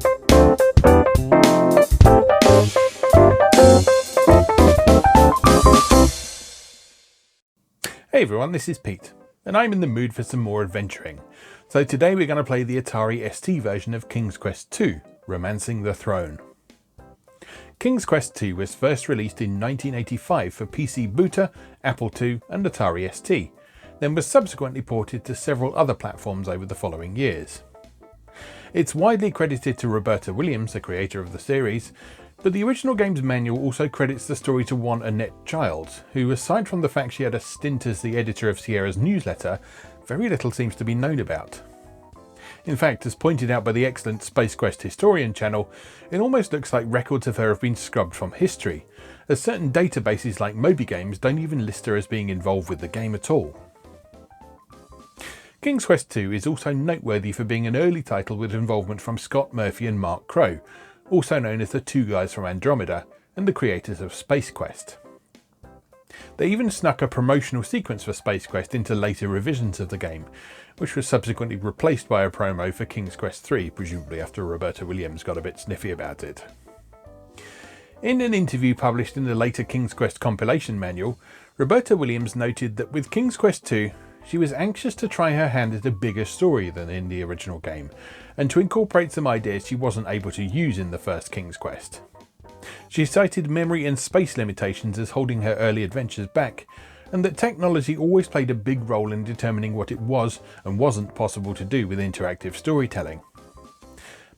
Hey everyone, this is Pete, and I'm in the mood for some more adventuring. So today we're going to play the Atari ST version of King's Quest II, Romancing the Throne. King's Quest II was first released in 1985 for PC Booter, Apple II and Atari ST, then was subsequently ported to several other platforms over the following years. It's widely credited to Roberta Williams, the creator of the series, but the original game's manual also credits the story to one Annette Childs, who, aside from the fact she had a stint as the editor of Sierra's newsletter, very little seems to be known about. In fact, as pointed out by the excellent Space Quest Historian channel, it almost looks like records of her have been scrubbed from history, as certain databases like Moby Games don't even list her as being involved with the game at all. King's Quest II is also noteworthy for being an early title with involvement from Scott Murphy and Mark Crow, also known as the two guys from Andromeda and the creators of Space Quest. They even snuck a promotional sequence for Space Quest into later revisions of the game, which was subsequently replaced by a promo for King's Quest III, presumably after Roberta Williams got a bit sniffy about it. In an interview published in the later King's Quest compilation manual, Roberta Williams noted that with King's Quest II, she was anxious to try her hand at a bigger story than in the original game, and to incorporate some ideas she wasn't able to use in the first King's Quest. She cited memory and space limitations as holding her early adventures back, and that technology always played a big role in determining what it was and wasn't possible to do with interactive storytelling.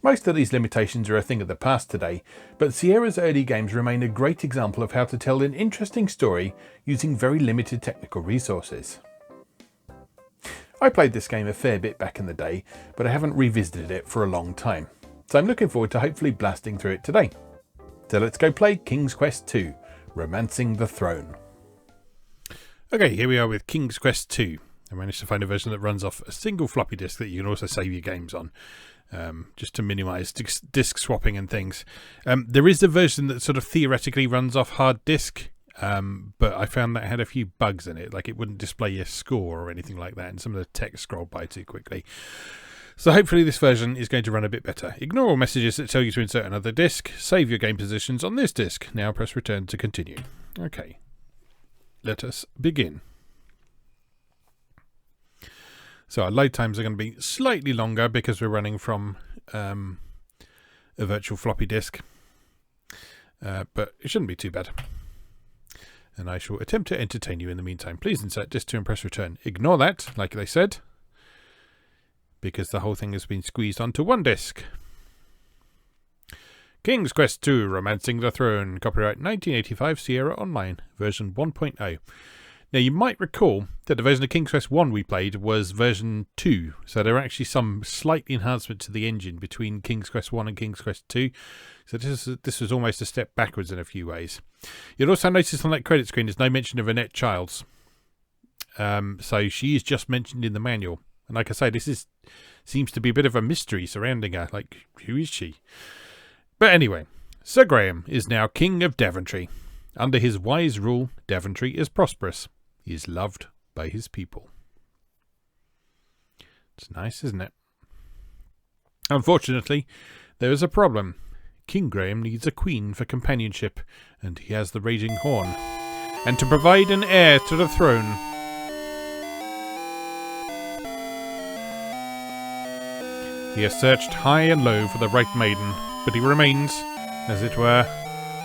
Most of these limitations are a thing of the past today, but Sierra's early games remain a great example of how to tell an interesting story using very limited technical resources. I played this game a fair bit back in the day, but I haven't revisited it for a long time, so I'm looking forward to hopefully blasting through it today. So let's go play King's Quest II, Romancing the Throne. Okay, here we are with King's Quest II. I managed to find a version that runs off a single floppy disk that you can also save your games on, just to minimise disk swapping and things. There is a version that sort of theoretically runs off hard disk, but I found that it had a few bugs in it, like it wouldn't display your score or anything like that, and some of the text scrolled by too quickly. So hopefully this version is going to run a bit better. Ignore all messages that tell you to insert another disk. Save your game positions on this disk. Now press return to continue. Okay, let us begin. So our load times are going to be slightly longer because we're running from a virtual floppy disk, but it shouldn't be too bad. And I shall attempt to entertain you in the meantime. Please insert disk 2 and press return. Ignore that, like they said, because the whole thing has been squeezed onto one disk. King's Quest II, Romancing the Throne, copyright 1985, Sierra Online, version 1.0. Now you might recall that the version of King's Quest I we played was version 2, so there are actually some slight enhancement to the engine between King's Quest I and King's Quest II. So this was almost a step backwards in a few ways. You'll also notice on that credit screen there's no mention of Annette Childs. So she is just mentioned in the manual. And like I say, seems to be a bit of a mystery surrounding her. Like, who is she? But anyway, Sir Graham is now King of Daventry. Under his wise rule, Daventry is prosperous. He is loved by his people. It's nice, isn't it? Unfortunately, there is a problem. King Graham needs a queen for companionship, and he has the Raging Horn. And to provide an heir to the throne, he has searched high and low for the right maiden, but he remains, as it were,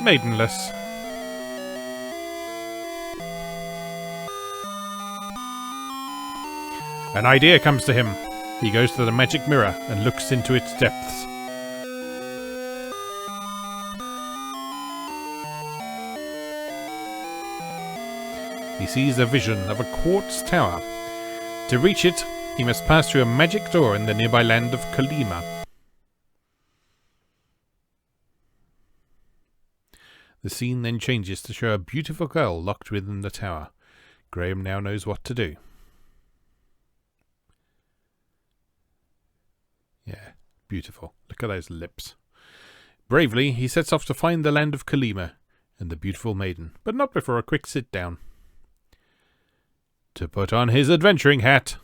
maidenless. An idea comes to him. He goes to the magic mirror and looks into its depths. He sees a vision of a quartz tower. To reach it, he must pass through a magic door in the nearby land of Kalima. The scene then changes to show a beautiful girl locked within the tower. Graham now knows what to do. Yeah, beautiful. Look at those lips. Bravely, he sets off to find the land of Kalima and the beautiful maiden, but not before a quick sit down to put on his adventuring hat.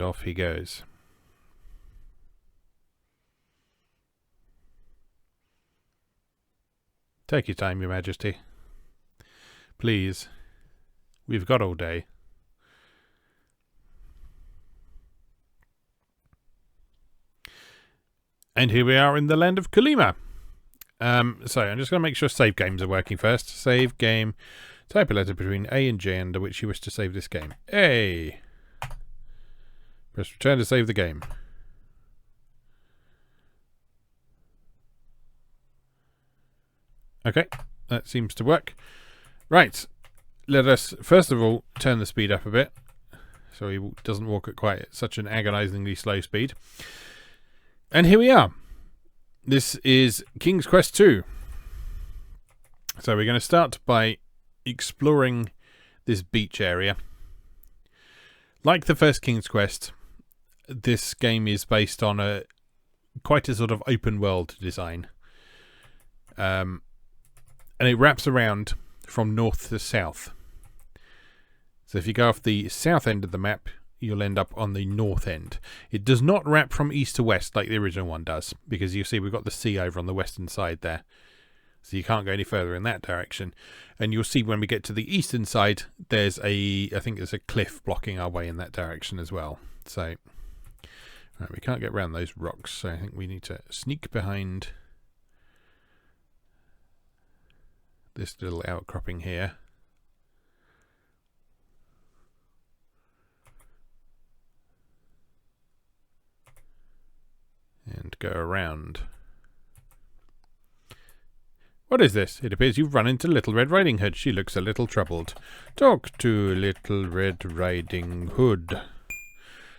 And off he goes. Take your time, Your Majesty. Please. We've got all day. And here we are in the land of Kalima. So I'm just going to make sure save games are working first. Save game. Type a letter between A and J under which you wish to save this game. A. Press return to save the game. Okay, that seems to work. Right, let us first of all turn the speed up a bit so he doesn't walk at quite such an agonizingly slow speed. And here we are. This is King's Quest 2. So we're going to start by exploring this beach area. Like the first King's Quest, this game is based on quite a sort of open world design. And it wraps around from north to south. So if you go off the south end of the map, you'll end up on the north end. It does not wrap from east to west like the original one does, because you see we've got the sea over on the western side there. So you can't go any further in that direction. And you'll see when we get to the eastern side, I think there's a cliff blocking our way in that direction as well. So right, we can't get around those rocks, so I think we need to sneak behind this little outcropping here. And go around. What is this? It appears you've run into Little Red Riding Hood. She looks a little troubled. Talk to Little Red Riding Hood.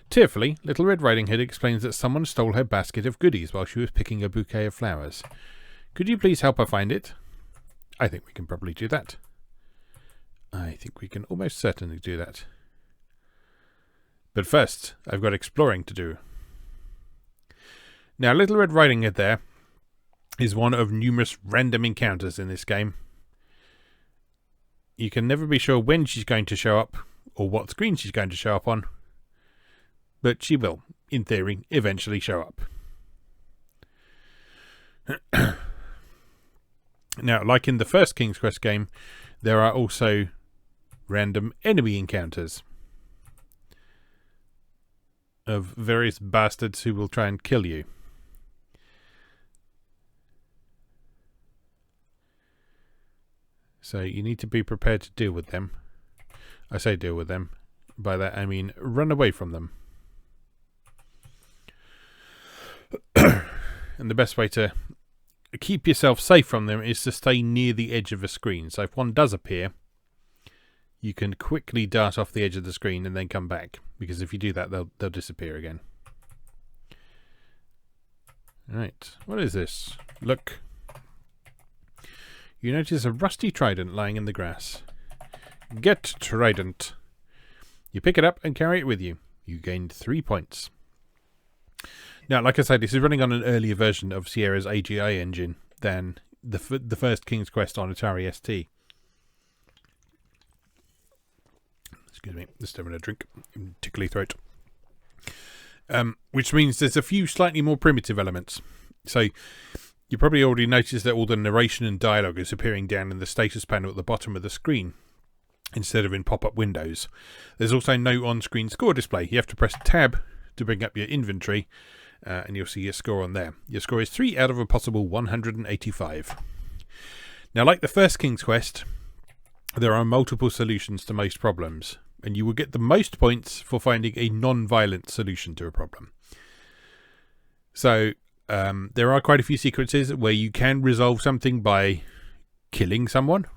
Tearfully, Little Red Riding Hood explains that someone stole her basket of goodies while she was picking a bouquet of flowers. Could you please help her find it? I think we can probably do that. I think we can almost certainly do that. But first, I've got exploring to do. Now, Little Red Riding Hood there is one of numerous random encounters in this game. You can never be sure when she's going to show up or what screen she's going to show up on. But she will, in theory, eventually show up. Now, like in the first King's Quest game, there are also random enemy encounters of various bastards who will try and kill you. So you need to be prepared to deal with them. I say deal with them. By that I mean run away from them. And the best way to keep yourself safe from them is to stay near the edge of a screen. So if one does appear, you can quickly dart off the edge of the screen and then come back. Because if you do that, they'll disappear again. Right, what is this? Look. You notice a rusty trident lying in the grass. Get trident. You pick it up and carry it with you. You gained 3 points. Now, like I said, this is running on an earlier version of Sierra's AGI engine than the first King's Quest on Atari ST. Excuse me, just having a drink. Tickly throat. Which means there's a few slightly more primitive elements. So you probably already noticed that all the narration and dialogue is appearing down in the status panel at the bottom of the screen instead of in pop-up windows. There's also no on-screen score display. You have to press Tab to bring up your inventory and you'll see your score on there. Your score is 3 out of a possible 185. Now, like the first King's Quest, there are multiple solutions to most problems, and you will get the most points for finding a non-violent solution to a problem. So there are quite a few sequences where you can resolve something by killing someone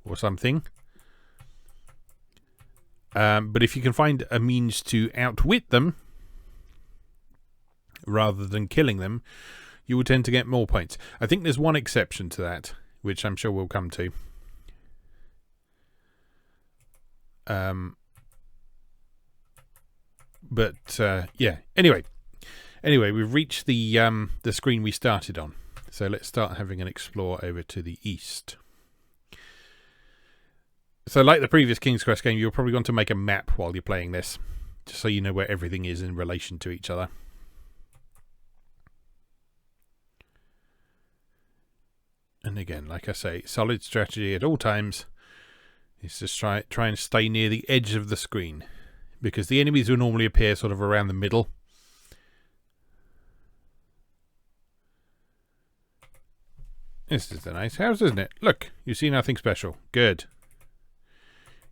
or something. But if you can find a means to outwit them rather than killing them, you will tend to get more points. I think there's one exception to that, which I'm sure we'll come to. Yeah. Anyway, we've reached the screen we started on. So let's start having an explore over to the east. So like the previous King's Quest game, you're probably going to make a map while you're playing this. just so you know where everything is in relation to each other. And again, like I say, solid strategy at all times is just try and stay near the edge of the screen, because the enemies will normally appear sort of around the middle. This is a nice house, isn't it? Look, you see nothing special. Good.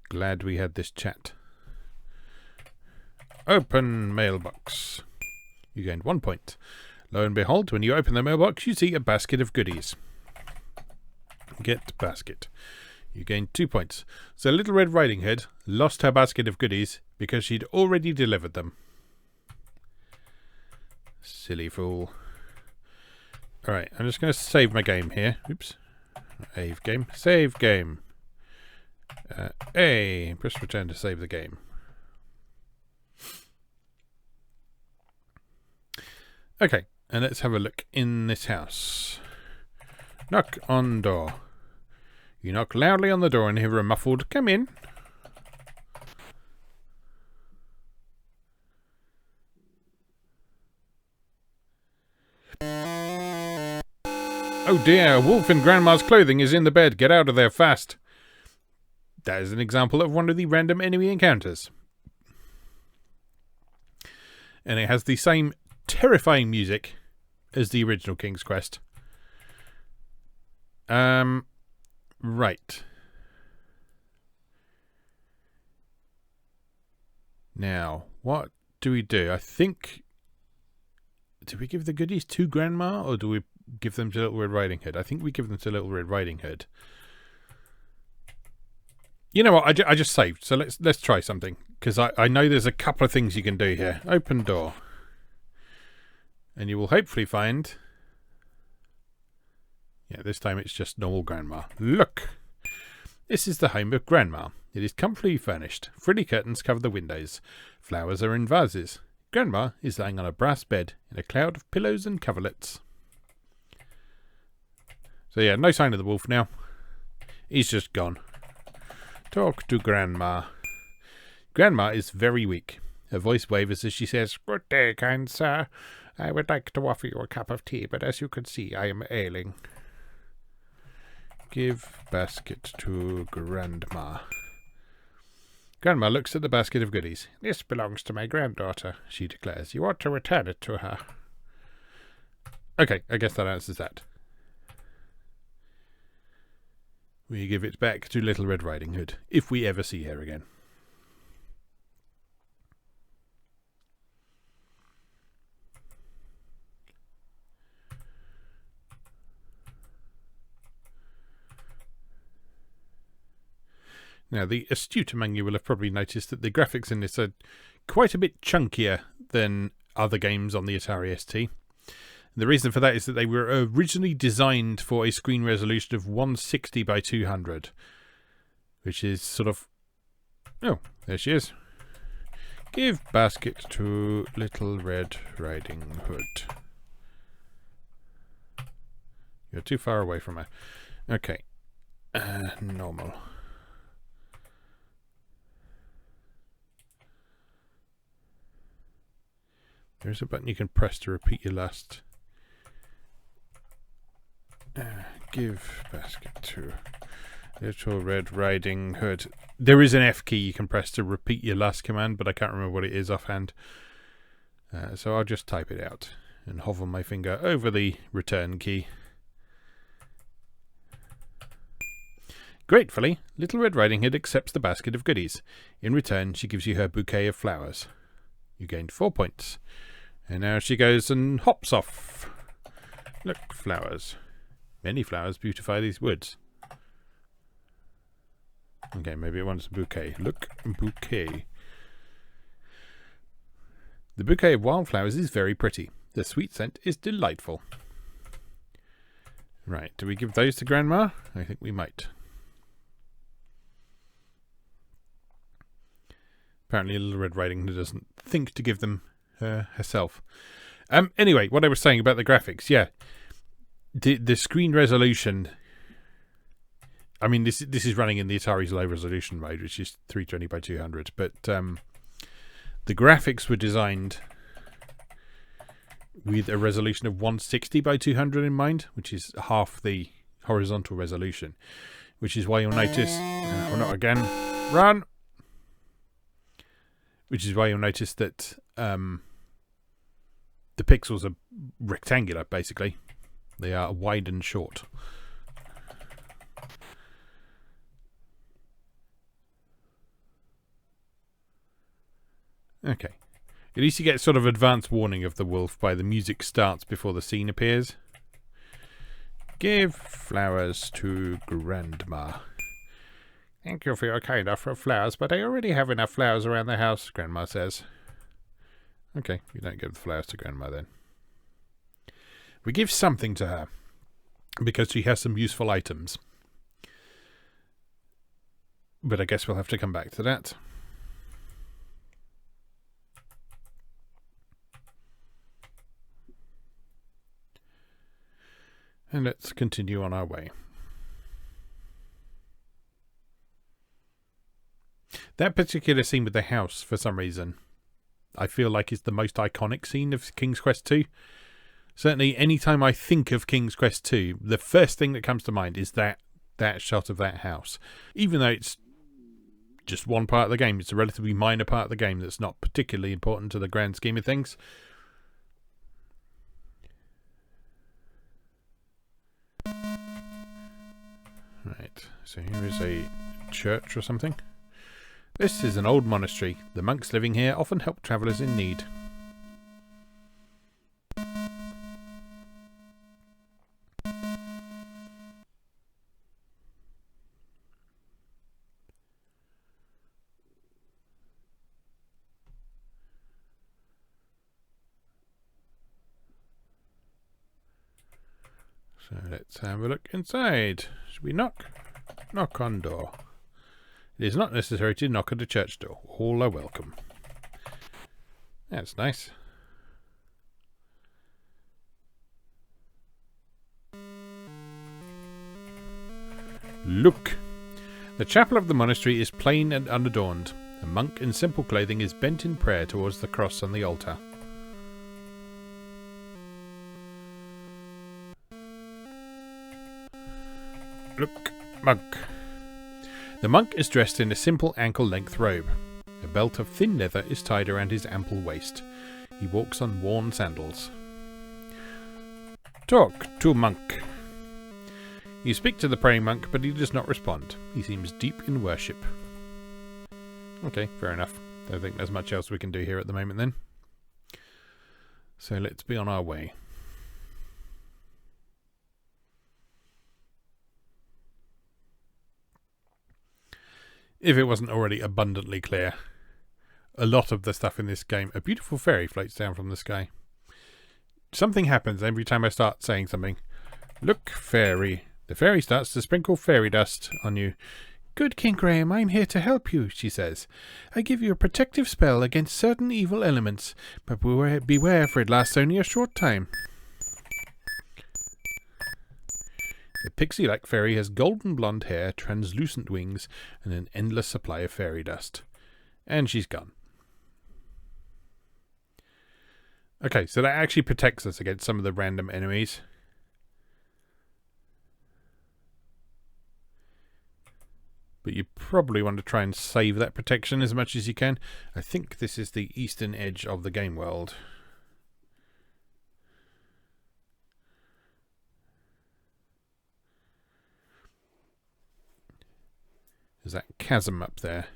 Glad we had this chat. Open mailbox. You gained 1 point. Lo and behold, when you open the mailbox, you see a basket of goodies. Get basket. You gained 2 points. So Little Red Riding Hood lost her basket of goodies because she'd already delivered them. Silly fool. Alright, I'm just going to save my game here. Oops. Save game. Save game. A. Press return to save the game. Okay, and let's have a look in this house. Knock on door. You knock loudly on the door and hear a muffled, "Come in." Oh dear, a wolf in Grandma's clothing is in the bed. Get out of there fast. That is an example of one of the random enemy encounters. And it has the same terrifying music as the original King's Quest. Right. Now, what do we do? I think... Do we give the goodies to Grandma, or do we give them to Little Red Riding Hood? I think we give them to Little Red Riding Hood. You know what? I just saved, so let's try something, because I know there's a couple of things you can do here. Open door. And you will hopefully find... Yeah, this time it's just normal Grandma. Look! This is the home of Grandma. It is comfortably furnished. Frilly curtains cover the windows. Flowers are in vases. Grandma is lying on a brass bed in a cloud of pillows and coverlets. So yeah, no sign of the wolf now. He's just gone. Talk to Grandma. Grandma is very weak. Her voice wavers as she says, "Good day, kind sir. I would like to offer you a cup of tea, but as you can see, I am ailing." Give basket to Grandma. Grandma looks at the basket of goodies. "This belongs to my granddaughter," she declares. "You ought to return it to her." Okay, I guess that answers that. We give it back to Little Red Riding Hood, if we ever see her again. Now, the astute among you will have probably noticed that the graphics in this are quite a bit chunkier than other games on the Atari ST. The reason for that is that they were originally designed for a screen resolution of 160 by 200, which is sort of... Oh, there she is. Give basket to Little Red Riding Hood. You're too far away from her. Okay. Normal. There's a button you can press to repeat your last... give basket to Little Red Riding Hood. There is an F key you can press to repeat your last command, but I can't remember what it is offhand. So I'll just type it out and hover my finger over the return key. Gratefully, Little Red Riding Hood accepts the basket of goodies. In return, she gives you her bouquet of flowers. You gained 4 points. And now she goes and hops off. Look, flowers. Many flowers beautify these woods. Okay, maybe it wants a bouquet. Look, bouquet. The bouquet of wildflowers is very pretty. The sweet scent is delightful. Right, do we give those to Grandma? I think we might. Apparently Little Red Riding Hood doesn't think to give them herself. Anyway, what I was saying about the graphics, yeah. The screen resolution... I mean, this is running in the Atari's low resolution mode, which is 320 by 200, but The graphics were designed with a resolution of 160 by 200 in mind, which is half the horizontal resolution, which is why you'll notice... oh, not again. Run! Which is why you'll notice that the pixels are rectangular, basically. They are wide and short. Okay. At least you get sort of advance warning of the wolf by the music starts before the scene appears. Give flowers to Grandma. Thank you for your kind offer of flowers, but I already have enough flowers around the house, Grandma says. Okay, you don't give the flowers to Grandma then. We give something to her, because she has some useful items. But I guess we'll have to come back to that. And let's continue on our way. That particular scene with the house, for some reason, I feel like is the most iconic scene of King's Quest II. Certainly, anytime I think of King's Quest II, the first thing that comes to mind is that shot of that house. Even though it's just one part of the game, it's a relatively minor part of the game that's not particularly important to the grand scheme of things. Right, so here is a church or something. This is an old monastery. The monks living here often help travellers in need. So let's have a look inside. Should we knock? Knock on door. It is not necessary to knock at a church door. All are welcome. That's nice. Look! The chapel of the monastery is plain and unadorned. A monk in simple clothing is bent in prayer towards the cross on the altar. Look, monk. The monk is dressed in a simple ankle-length robe. A belt of thin leather is tied around his ample waist. He walks on worn sandals. Talk to monk. You speak to the praying monk, but he does not respond. He seems deep in worship. Okay, fair enough. Don't think there's much else we can do here at the moment then. So let's be on our way. If it wasn't already abundantly clear, a lot of the stuff in this game, a beautiful fairy floats down from the sky. Something happens every time I start saying something. Look, fairy. The fairy starts to sprinkle fairy dust on you. Good King Graham, I'm here to help you, she says. I give you a protective spell against certain evil elements, but beware, for it lasts only a short time. The pixie-like fairy has golden blonde hair, translucent wings, and an endless supply of fairy dust. And she's gone. Okay, so that actually protects us against some of the random enemies. But you probably want to try and save that protection as much as you can. I think this is the eastern edge of the game world. There's that chasm up there.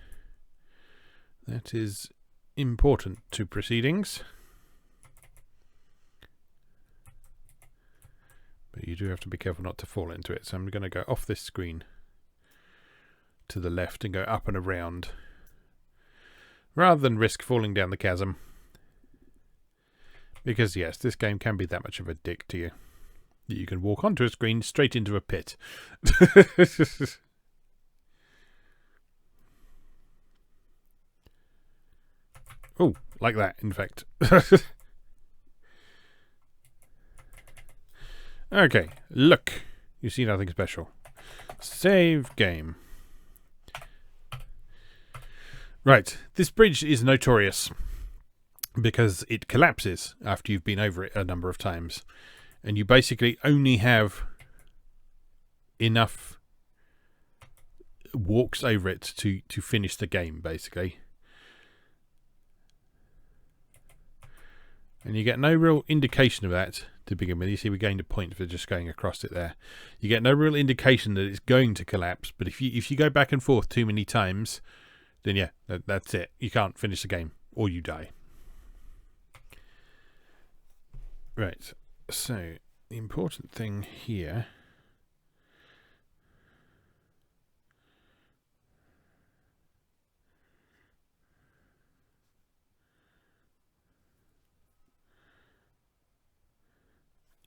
That is important to proceedings. But you do have to be careful not to fall into it. So I'm going to go off this screen to the left and go up and around, rather than risk falling down the chasm. Because yes, this game can be that much of a dick to you that you can walk onto a screen straight into a pit. Oh, like that, in fact. Okay, look. You see nothing special. Save game. Right, this bridge is notorious. because it collapses after you've been over it a number of times, and you basically only have enough walks over it to finish the game, basically. And you get no real indication of that to begin with. You see we gained a point for just going across it there. You get no real indication that it's going to collapse, but if you go back and forth too many times, then yeah, that's it. You can't finish the game, or you die. Right, so the important thing here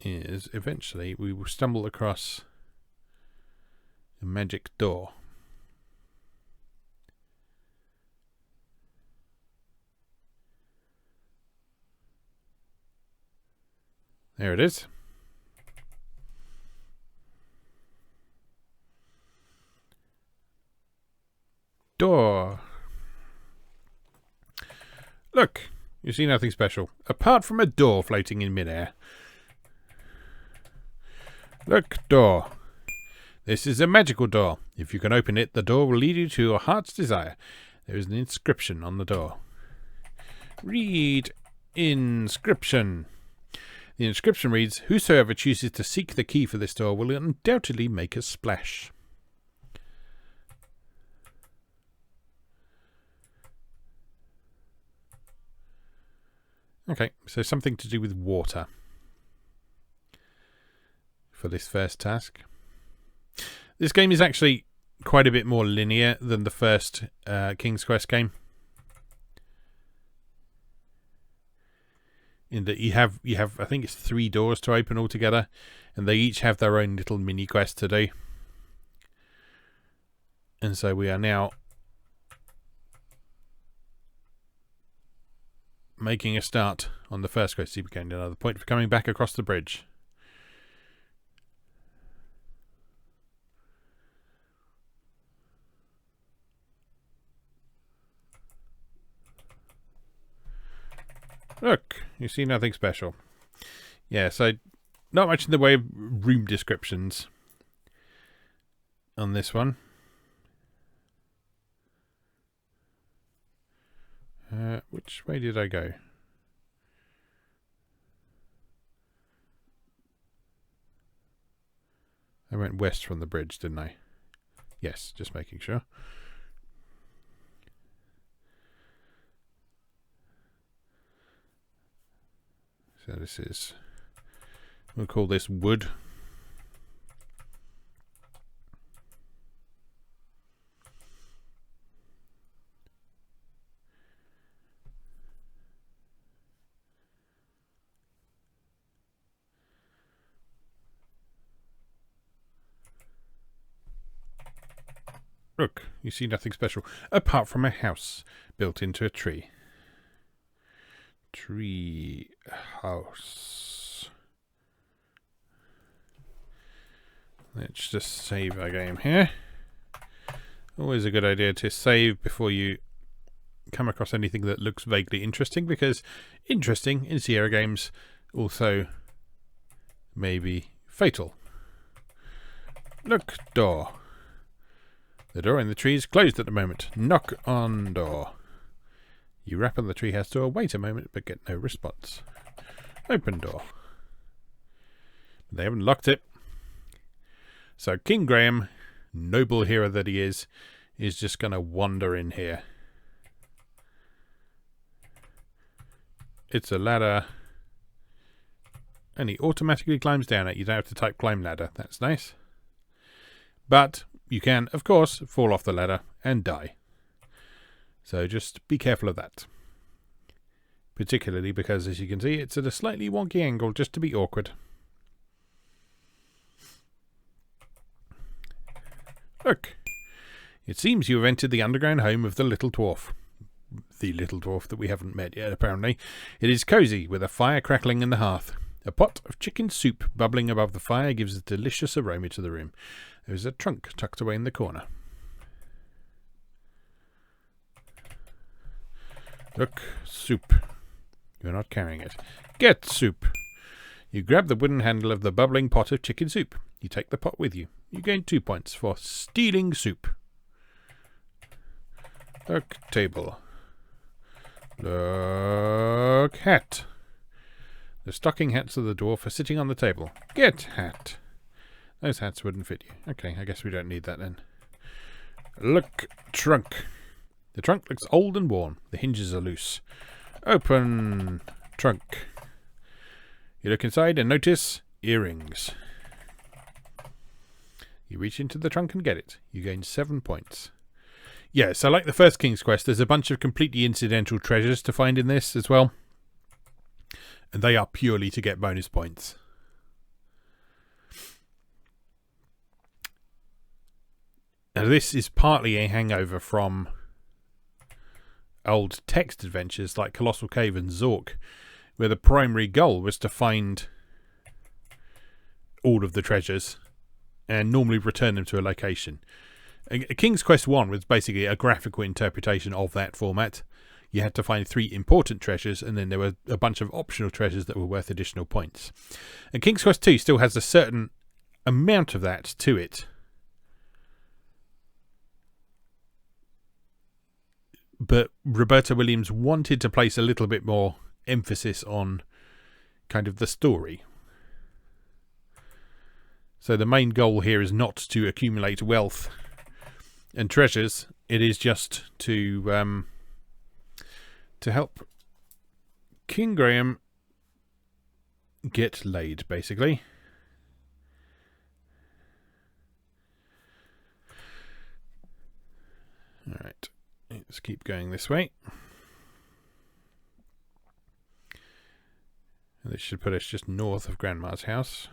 is eventually we will stumble across a magic door. There it is. Door. Look, you see nothing special, apart from a door floating in midair. Look, door. This is a magical door. If you can open it, the door will lead you to your heart's desire. There is an inscription on the door. Read inscription. The inscription reads, "Whosoever chooses to seek the key for this door will undoubtedly make a splash." Okay, so something to do with water for this first task. This game is actually quite a bit more linear than the first King's Quest game, in that you have I think it's 3 doors to open altogether, and they each have their own little mini quest to do. And so we are now making a start on the first quest. See, we gained another point for coming back across the bridge. Look, you see nothing special. Yeah, so not much in the way of room descriptions on this one. Which way did I go? I went west from the bridge, didn't I? Yes, just making sure. So this is, we'll call this wood. Look, you see nothing special, apart from a house built into a tree. Tree house. Let's just save our game here. Always a good idea to save before you come across anything that looks vaguely interesting, because interesting in Sierra games also may be fatal. Look, door. The door in the tree is closed at the moment. Knock on door. You rap on the treehouse door, wait a moment, but get no response. Open door. They haven't locked it. So King Graham, noble hero that he is just going to wander in here. It's a ladder. And he automatically climbs down it. You don't have to type climb ladder. That's nice. But you can, of course, fall off the ladder and die. So just be careful of that. Particularly because, as you can see, it's at a slightly wonky angle just to be awkward. Look. It seems you have entered the underground home of the little dwarf. The little dwarf that we haven't met yet, apparently. It is cosy, with a fire crackling in the hearth. A pot of chicken soup bubbling above the fire gives a delicious aroma to the room. There is a trunk tucked away in the corner. Look, soup. You're not carrying it. Get soup. You grab the wooden handle of the bubbling pot of chicken soup. You take the pot with you. You gain 2 points for stealing soup. Look, table. Look, hat. The stocking hats of the dwarf are sitting on the table. Get hat. Those hats wouldn't fit you. Okay, I guess we don't need that then. Look, trunk. The trunk looks old and worn. The hinges are loose. Open trunk. You look inside and notice earrings. You reach into the trunk and get it. You gain 7 points. Yeah, so like the first King's Quest, there's a bunch of completely incidental treasures to find in this as well. And they are purely to get bonus points. Now this is partly a hangover from old text adventures like Colossal Cave and Zork, where the primary goal was to find all of the treasures and normally return them to a location. King's Quest 1 was basically a graphical interpretation of that format. You had to find 3 important treasures, and then there were a bunch of optional treasures that were worth additional points. And King's Quest 2 still has a certain amount of that to it. But Roberta Williams wanted to place a little bit more emphasis on kind of the story. So the main goal here is not to accumulate wealth and treasures. It is just to help King Graham get laid, basically. Alright, let's keep going this way. This should put us just north of Grandma's house.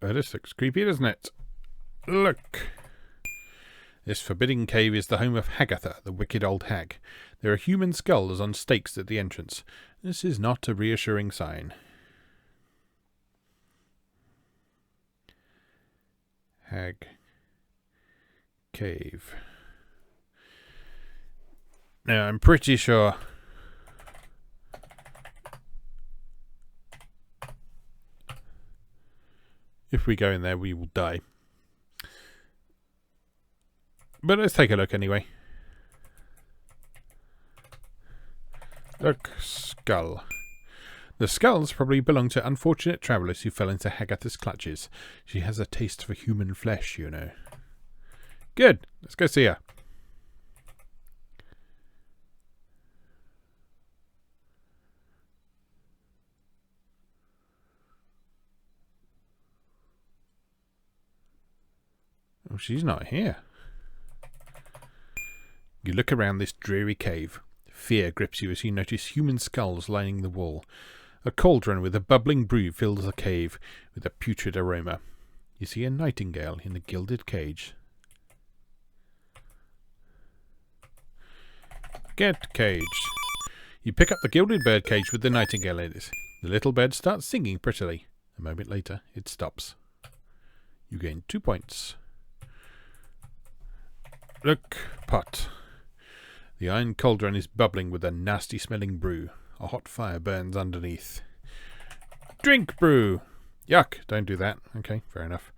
Oh, this looks creepy, doesn't it? Look! This forbidding cave is the home of Hagatha, the wicked old hag. There are human skulls on stakes at the entrance. This is not a reassuring sign. Hag Cave. Now, I'm pretty sure if we go in there, we will die. But let's take a look anyway. Look, skull. The skulls probably belong to unfortunate travellers who fell into Hagatha's clutches. She has a taste for human flesh, you know. Good. Let's go see her. Oh, she's not here. You look around this dreary cave. Fear grips you as you notice human skulls lining the wall. A cauldron with a bubbling brew fills the cave with a putrid aroma. You see a nightingale in a gilded cage. Get cage. You pick up the gilded bird cage with the nightingale in it. The little bird starts singing prettily. A moment later, it stops. You gain 2 points. Look, pot. The iron cauldron is bubbling with a nasty-smelling brew. A hot fire burns underneath. Drink brew! Yuck, don't do that. Okay, fair enough.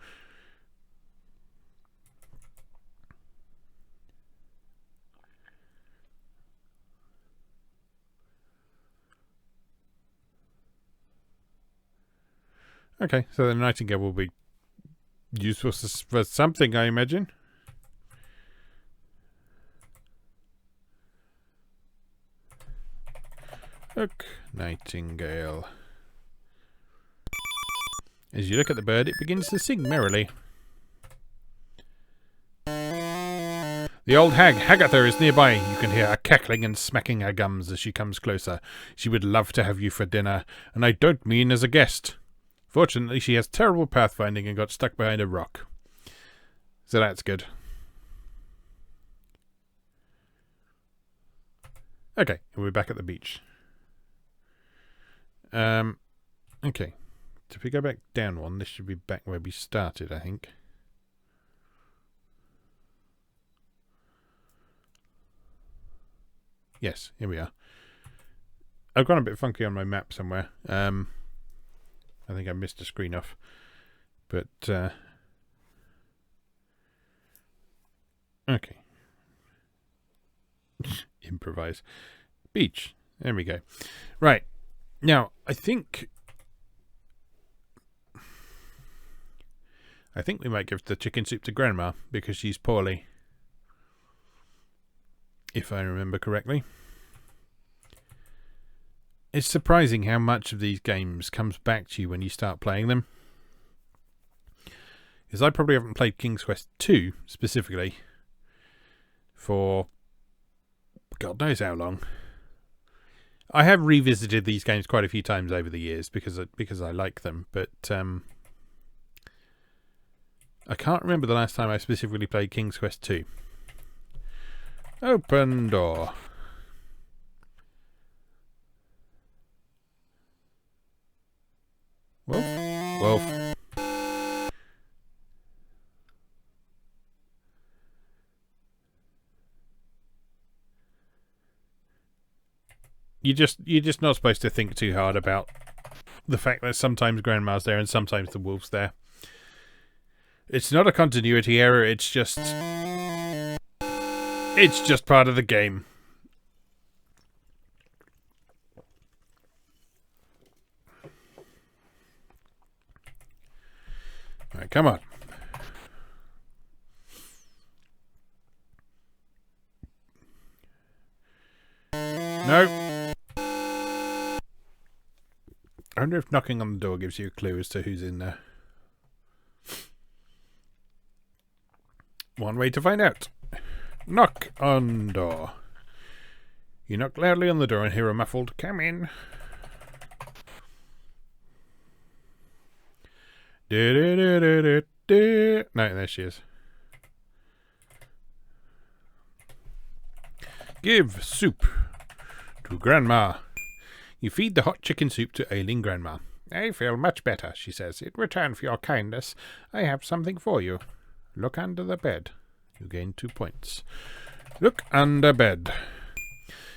Okay, so the nightingale will be useful for something, I imagine. Look, nightingale. As you look at the bird, it begins to sing merrily. The old hag, Hagatha, is nearby. You can hear her cackling and smacking her gums as she comes closer. She would love to have you for dinner, and I don't mean as a guest. Fortunately, she has terrible pathfinding and got stuck behind a rock. So that's good. Okay, we're back at the beach. Okay. if we go back down one, this should be back where we started, I think. Yes, here we are. I've gone a bit funky on my map somewhere. I think I missed a screen off. But, okay. Improvise. Beach. There we go. Right. Now, I think we might give the chicken soup to Grandma because she's poorly. If I remember correctly. It's surprising how much of these games comes back to you when you start playing them. Because I probably haven't played King's Quest 2 specifically for God knows how long. I have revisited these games quite a few times over the years because I like them, but I can't remember the last time I specifically played King's Quest 2. Open door. Wolf? Wolf. You're just not supposed to think too hard about the fact that sometimes Grandma's there and sometimes the wolf's there. It's not a continuity error, it's just part of the game. All right, come on. No. I wonder if knocking on the door gives you a clue as to who's in there. One way to find out. Knock on door. You knock loudly on the door and hear a muffled, "Come in." No, there she is. Give soup to Grandma. You feed the hot chicken soup to ailing Grandma. I feel much better, she says. In return for your kindness, I have something for you. Look under the bed. You gain 2 points. Look under bed.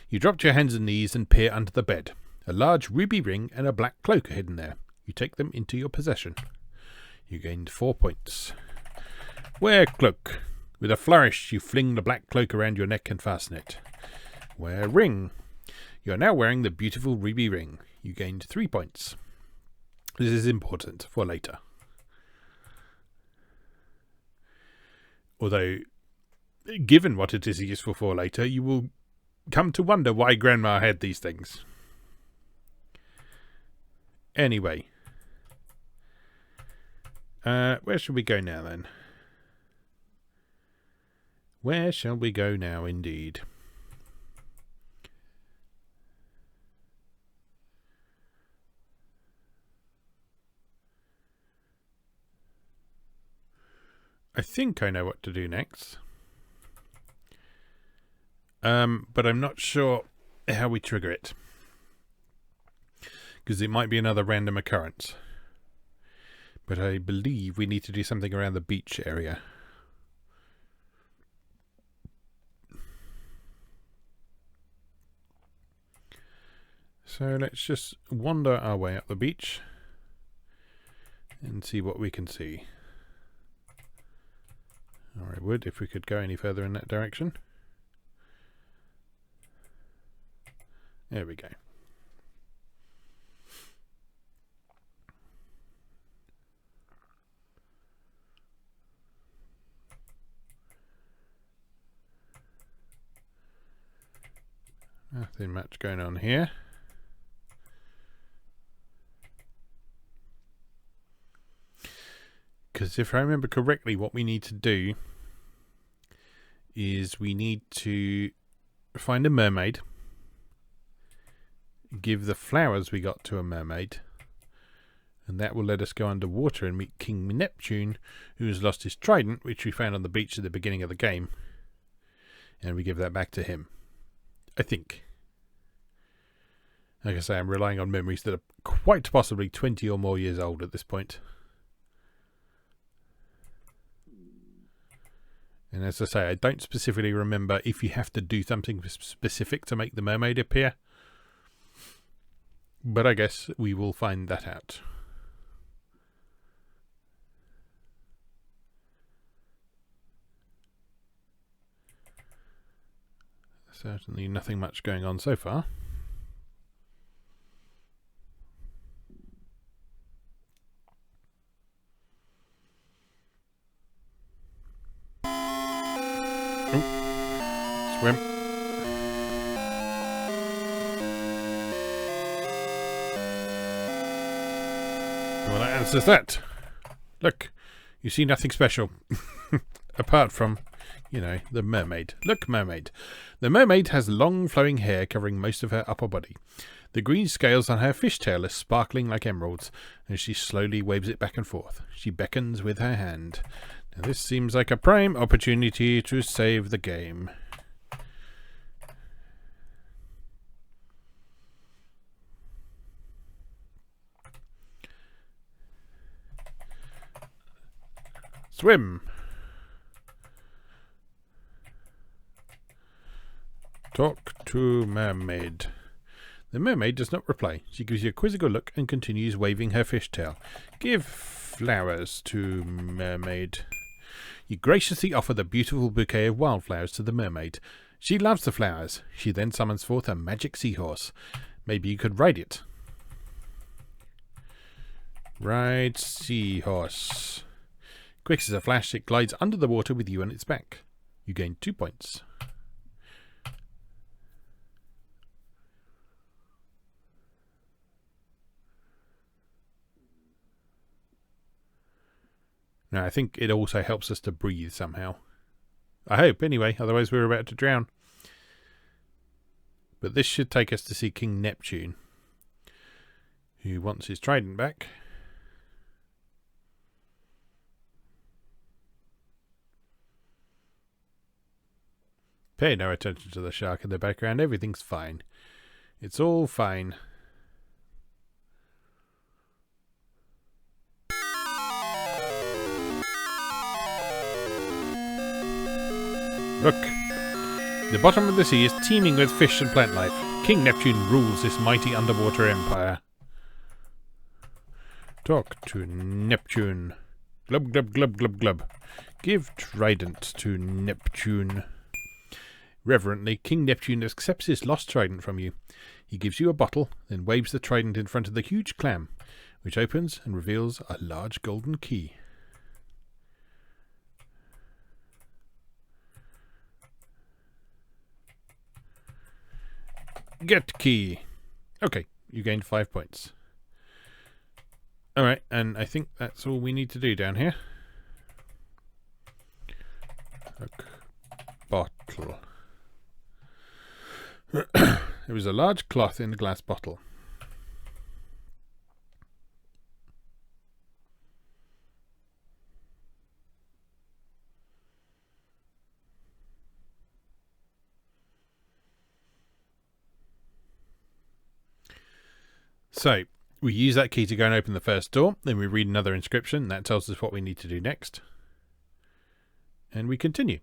You drop to your hands and knees and peer under the bed. A large ruby ring and a black cloak are hidden there. You take them into your possession. You gained 4 points. Wear cloak. With a flourish, you fling the black cloak around your neck and fasten it. Wear ring. You are now wearing the beautiful ruby ring. You gained 3 points. This is important for later. Although, given what it is useful for later, you will come to wonder why Grandma had these things. Anyway. Where should we go now then? Where shall we go now indeed? I think I know what to do next. But I'm not sure how we trigger it. Because it might be another random occurrence. But I believe we need to do something around the beach area. So let's just wander our way up the beach and see what we can see. Or I would if we could go any further in that direction. There we go. Nothing much going on here. Because if I remember correctly, what we need to do is we need to find a mermaid, give the flowers we got to a mermaid, and that will let us go underwater and meet King Neptune, who has lost his trident, which we found on the beach at the beginning of the game, and we give that back to him. I think. Like I say, I'm relying on memories that are quite possibly 20 or more years old at this point. And as I say, I don't specifically remember if you have to do something specific to make the mermaid appear. But I guess we will find that out. Certainly nothing much going on so far. Swim. Well, that answers that. Look, you see nothing special. Apart from, you know, the mermaid. Look, mermaid. The mermaid has long flowing hair covering most of her upper body. The green scales on her fishtail are sparkling like emeralds, and she slowly waves it back and forth. She beckons with her hand. Now, this seems like a prime opportunity to save the game. Swim. Talk to mermaid. The mermaid does not reply. She gives you a quizzical look and continues waving her fishtail. Give flowers to mermaid. You graciously offer the beautiful bouquet of wildflowers to the mermaid. She loves the flowers. She then summons forth a magic seahorse. Maybe you could ride it. Ride seahorse. Quick as a flash, it glides under the water with you on its back. You gain 2 points. Now, I think it also helps us to breathe somehow. I hope, anyway, otherwise we're about to drown. But this should take us to see King Neptune, who wants his trident back. Pay no attention to the shark in the background. Everything's fine. It's all fine. Look. The bottom of the sea is teeming with fish and plant life. King Neptune rules this mighty underwater empire. Talk to Neptune. Glub, glub, glub, glub, glub. Give trident to Neptune. Reverently, King Neptune accepts his lost trident from you. He gives you a bottle, then waves the trident in front of the huge clam, which opens and reveals a large golden key. Get key. Okay, you gained 5 points. Alright, and I think that's all we need to do down here. Look. Bottle. There was a large cloth in a glass bottle. So, we use that key to go and open the first door, then we read another inscription, that tells us what we need to do next. And we continue.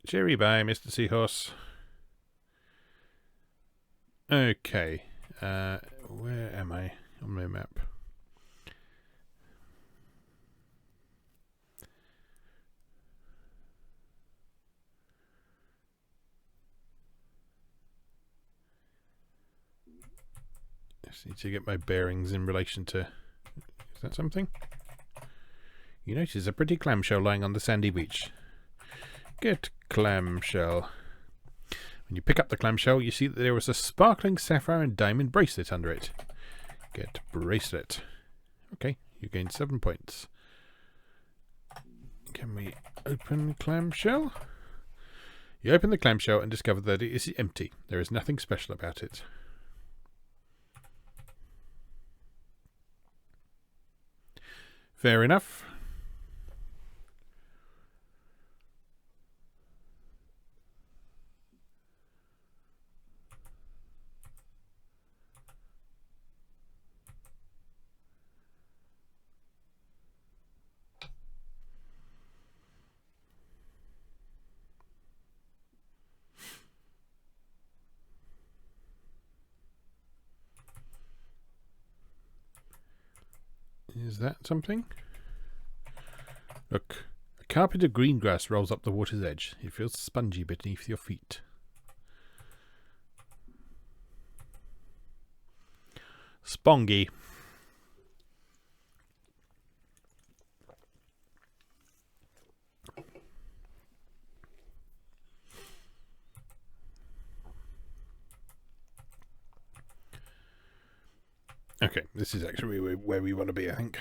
Cherry bye, Mr. Seahorse. Okay. Where am I on my map? Just need to get my bearings in relation to... Is that something? You notice a pretty clamshell lying on the sandy beach. Get clamshell. When you pick up the clamshell, you see that there was a sparkling sapphire and diamond bracelet under it. Get bracelet. Okay, you gained 7 points. Can we open clamshell? You open the clamshell and discover that it is empty. There is nothing special about it. Fair enough. Is that something? Look, a carpet of green grass rolls up the water's edge. It feels spongy beneath your feet. Spongy. Okay, this is actually where we want to be, I think.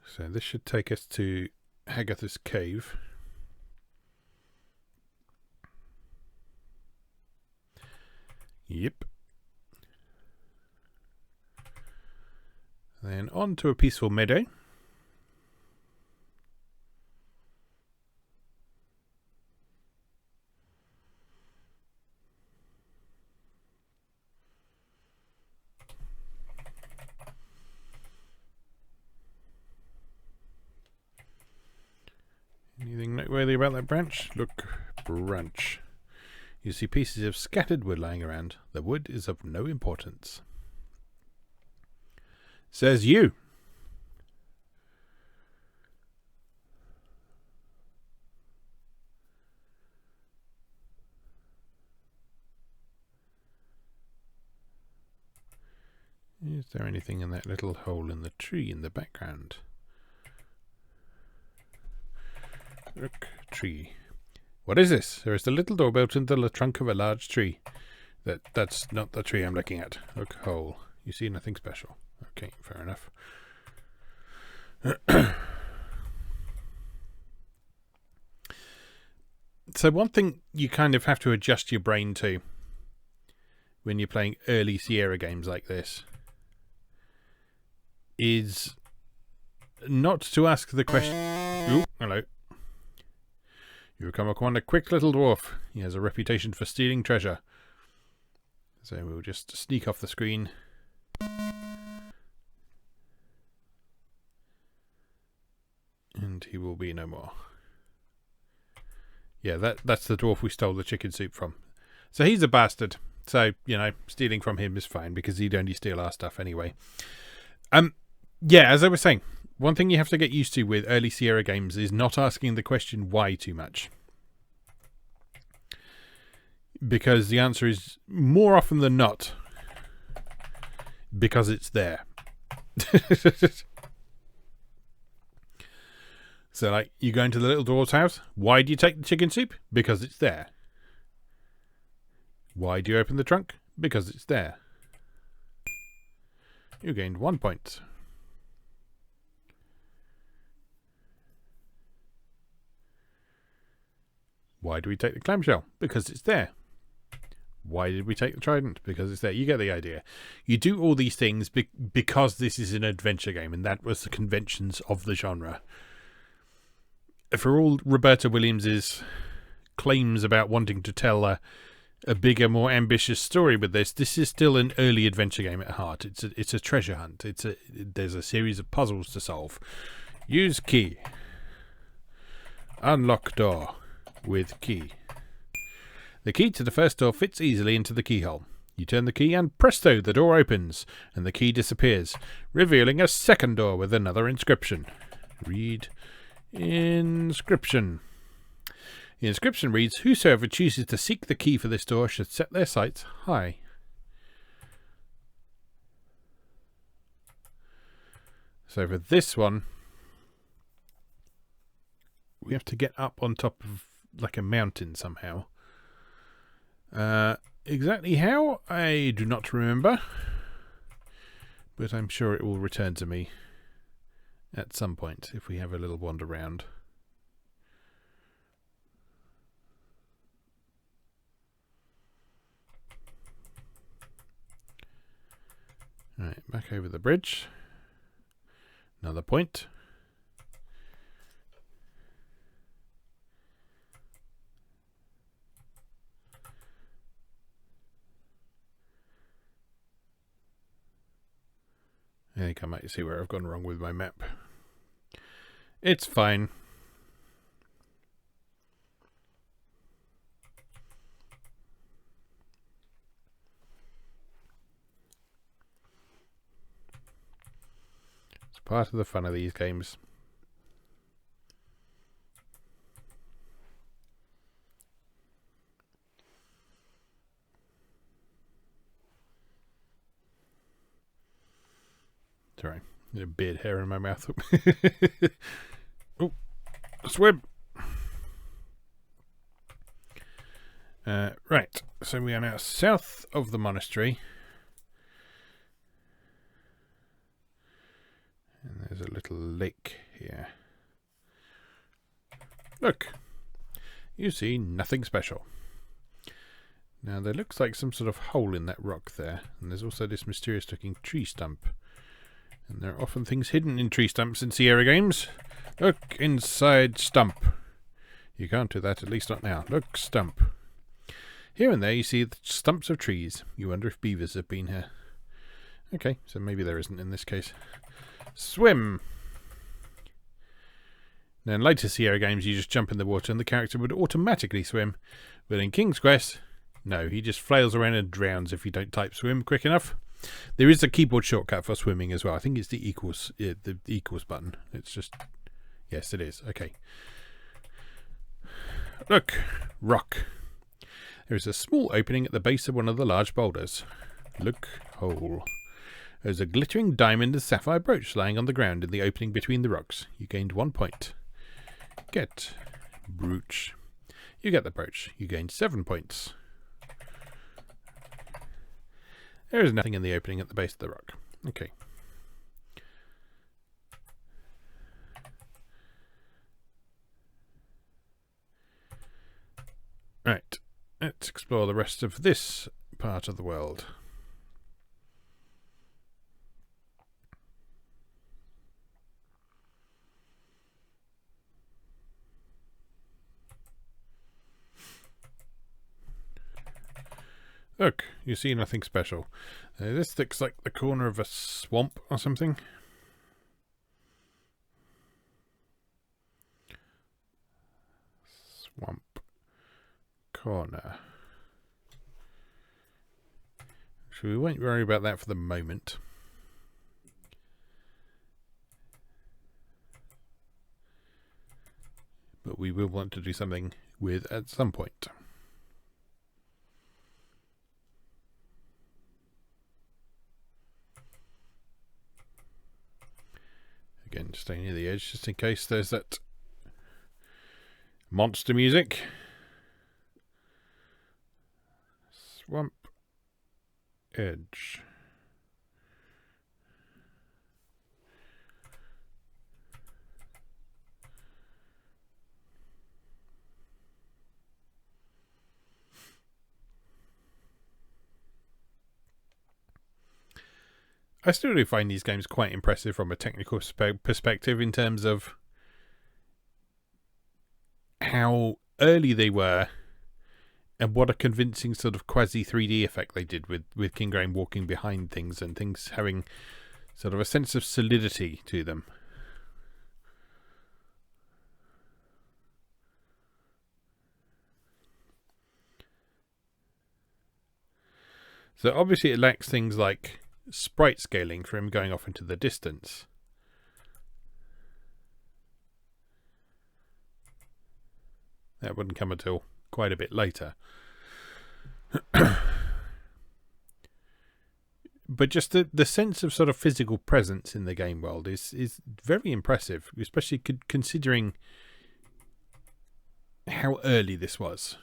So this should take us to Hagatha's cave. Yep. Then on to a peaceful meadow. Anything noteworthy about that branch? Look, branch. You see pieces of scattered wood lying around. The wood is of no importance. Says you. Is there anything in that little hole in the tree in the background? Look, tree. What is this? There is a little door built into the trunk of a large tree. That's not the tree I'm looking at. Look, hole. You see nothing special. Okay, fair enough. So one thing you kind of have to adjust your brain to when you're playing early Sierra games like this is not to ask the question... Ooh, hello. You come upon a quick little dwarf. He has a reputation for stealing treasure. So we'll just sneak off the screen. And he will be no more. Yeah, that's the dwarf we stole the chicken soup from. So he's a bastard. So, you know, stealing from him is fine because he'd only steal our stuff anyway. Yeah, as I was saying, one thing you have to get used to with early Sierra games is not asking the question why too much. Because the answer is more often than not because it's there. So, like, you go into the little dwarf's house. Why do you take the chicken soup? Because it's there. Why do you open the trunk? Because it's there. You gained 1 point. Why do we take the clamshell? Because it's there. Why did we take the trident? Because it's there. You get the idea. You do all these things because this is an adventure game, and that was the conventions of the genre. For all Roberta Williams' claims about wanting to tell a bigger, more ambitious story with this is still an early adventure game at heart. It's a treasure hunt. There's a series of puzzles to solve. Use key. Unlock door with key. The key to the first door fits easily into the keyhole. You turn the key and presto, the door opens and the key disappears, revealing a second door with another inscription. Read inscription. The inscription reads, "Whosoever chooses to seek the key for this door should set their sights high." So for this one, we have to get up on top of like a mountain somehow. Exactly how, I do not remember, but I'm sure it will return to me at some point if we have a little wander around. Right, back over the bridge. Another point. I think I might see where I've gone wrong with my map. It's fine. It's part of the fun of these games. Sorry, a beard hair in my mouth. Oh, swim! Right, so we are now south of the monastery. And there's a little lake here. Look! You see nothing special. Now there looks like some sort of hole in that rock there. And there's also this mysterious looking tree stump. And there are often things hidden in tree stumps in Sierra games. Look inside stump. You can't do that, at least not now. Look, stump. Here and there you see the stumps of trees. You wonder if beavers have been here. Okay, so maybe there isn't in this case. Swim! Now in later Sierra games you just jump in the water and the character would automatically swim. But in King's Quest, no, he just flails around and drowns if you don't type swim quick enough. There is a keyboard shortcut for swimming as well. I think it's the equals button. It's just... Yes, it is. Okay. Look. Rock. There is a small opening at the base of one of the large boulders. Look. Hole. There's a glittering diamond and sapphire brooch lying on the ground in the opening between the rocks. You gained 1 point. Get. Brooch. You get the brooch. You gained 7 points. There is nothing in the opening at the base of the rock. Okay. Right. Let's explore the rest of this part of the world. Look, you see nothing special. This looks like the corner of a swamp or something. Swamp corner. So we won't worry about that for the moment. But we will want to do something with at some point. Again, stay near the edge just in case there's that monster music. Swamp edge. I still do find these games quite impressive from a technical perspective in terms of how early they were and what a convincing sort of quasi 3D effect they did with King Graham walking behind things and things having sort of a sense of solidity to them. So obviously it lacks things like sprite scaling for him going off into the distance. That wouldn't come until quite a bit later. But just the sense of sort of physical presence in the game world is very impressive, especially considering how early this was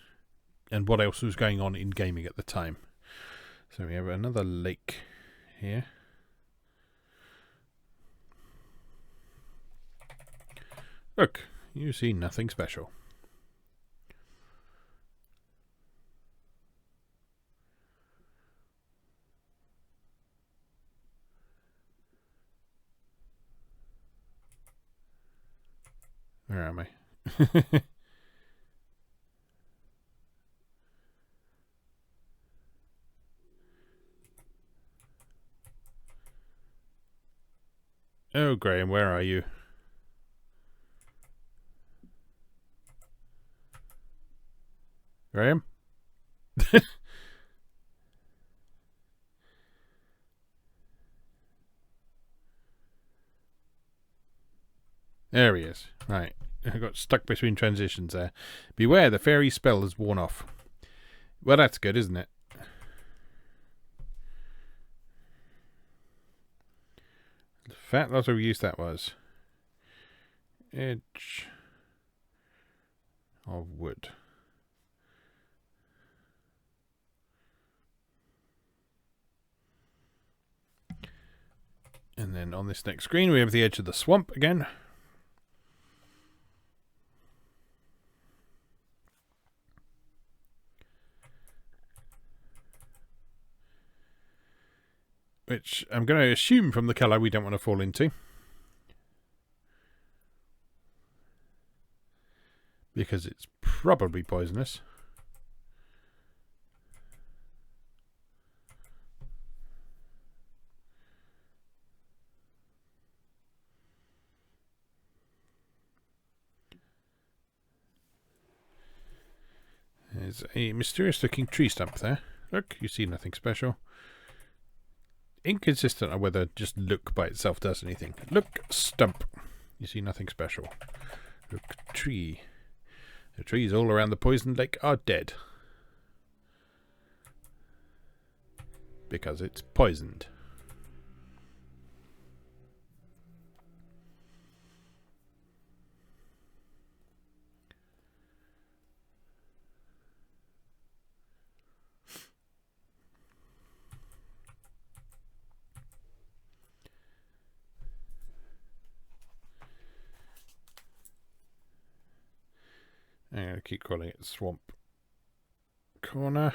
and what else was going on in gaming at the time. So we have another lake here. Look, you see nothing special. Where am I? Oh, Graham, where are you? Graham? There he is. Right. I got stuck between transitions there. Beware, the fairy spell has worn off. Well, that's good, isn't it? Fat lot of use that was. Edge of wood. And then on this next screen we have the edge of the swamp again. Which I'm going to assume from the colour we don't want to fall into. Because it's probably poisonous. There's a mysterious looking tree stump there. Look, you see nothing special. Inconsistent on whether just look by itself does anything. Look, stump. You see nothing special. Look, tree. The trees all around the poisoned lake are dead. Because it's poisoned. I'm going to keep calling it Swamp Corner.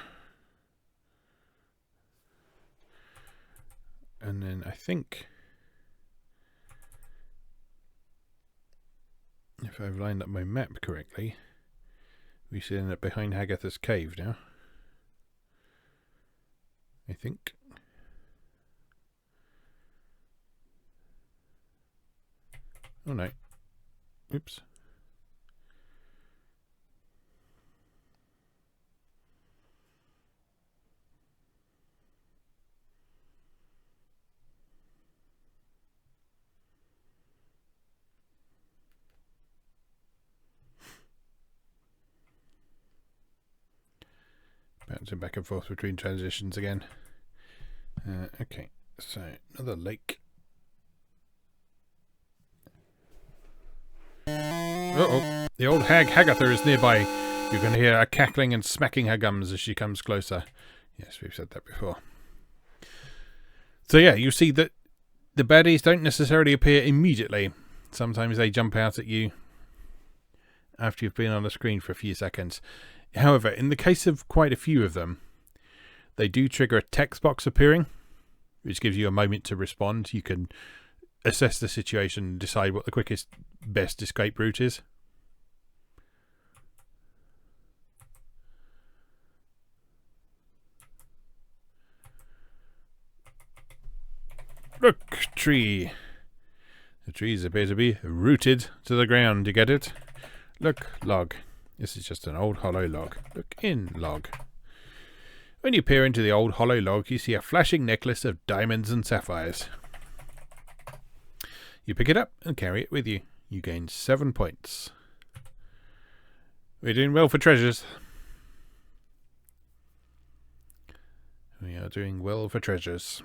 And then I think if I've lined up my map correctly, we should end up behind Hagatha's cave now. I think. Oh no. Oops. Bouncing back and forth between transitions again. Okay, so another lake. Uh-oh, the old hag Hagatha is nearby. You're going to hear her cackling and smacking her gums as she comes closer. Yes, we've said that before. So yeah, you see that the baddies don't necessarily appear immediately. Sometimes they jump out at you after you've been on the screen for a few seconds. However, in the case of quite a few of them, they do trigger a text box appearing, which gives you a moment to respond. You can assess the situation and decide what the quickest, best escape route is. Look, tree. The trees appear to be rooted to the ground. You get it? Look, log. This is just an old hollow log. Look in, log. When you peer into the old hollow log, you see a flashing necklace of diamonds and sapphires. You pick it up and carry it with you. You gain 7 points. We're doing well for treasures. We are doing well for treasures.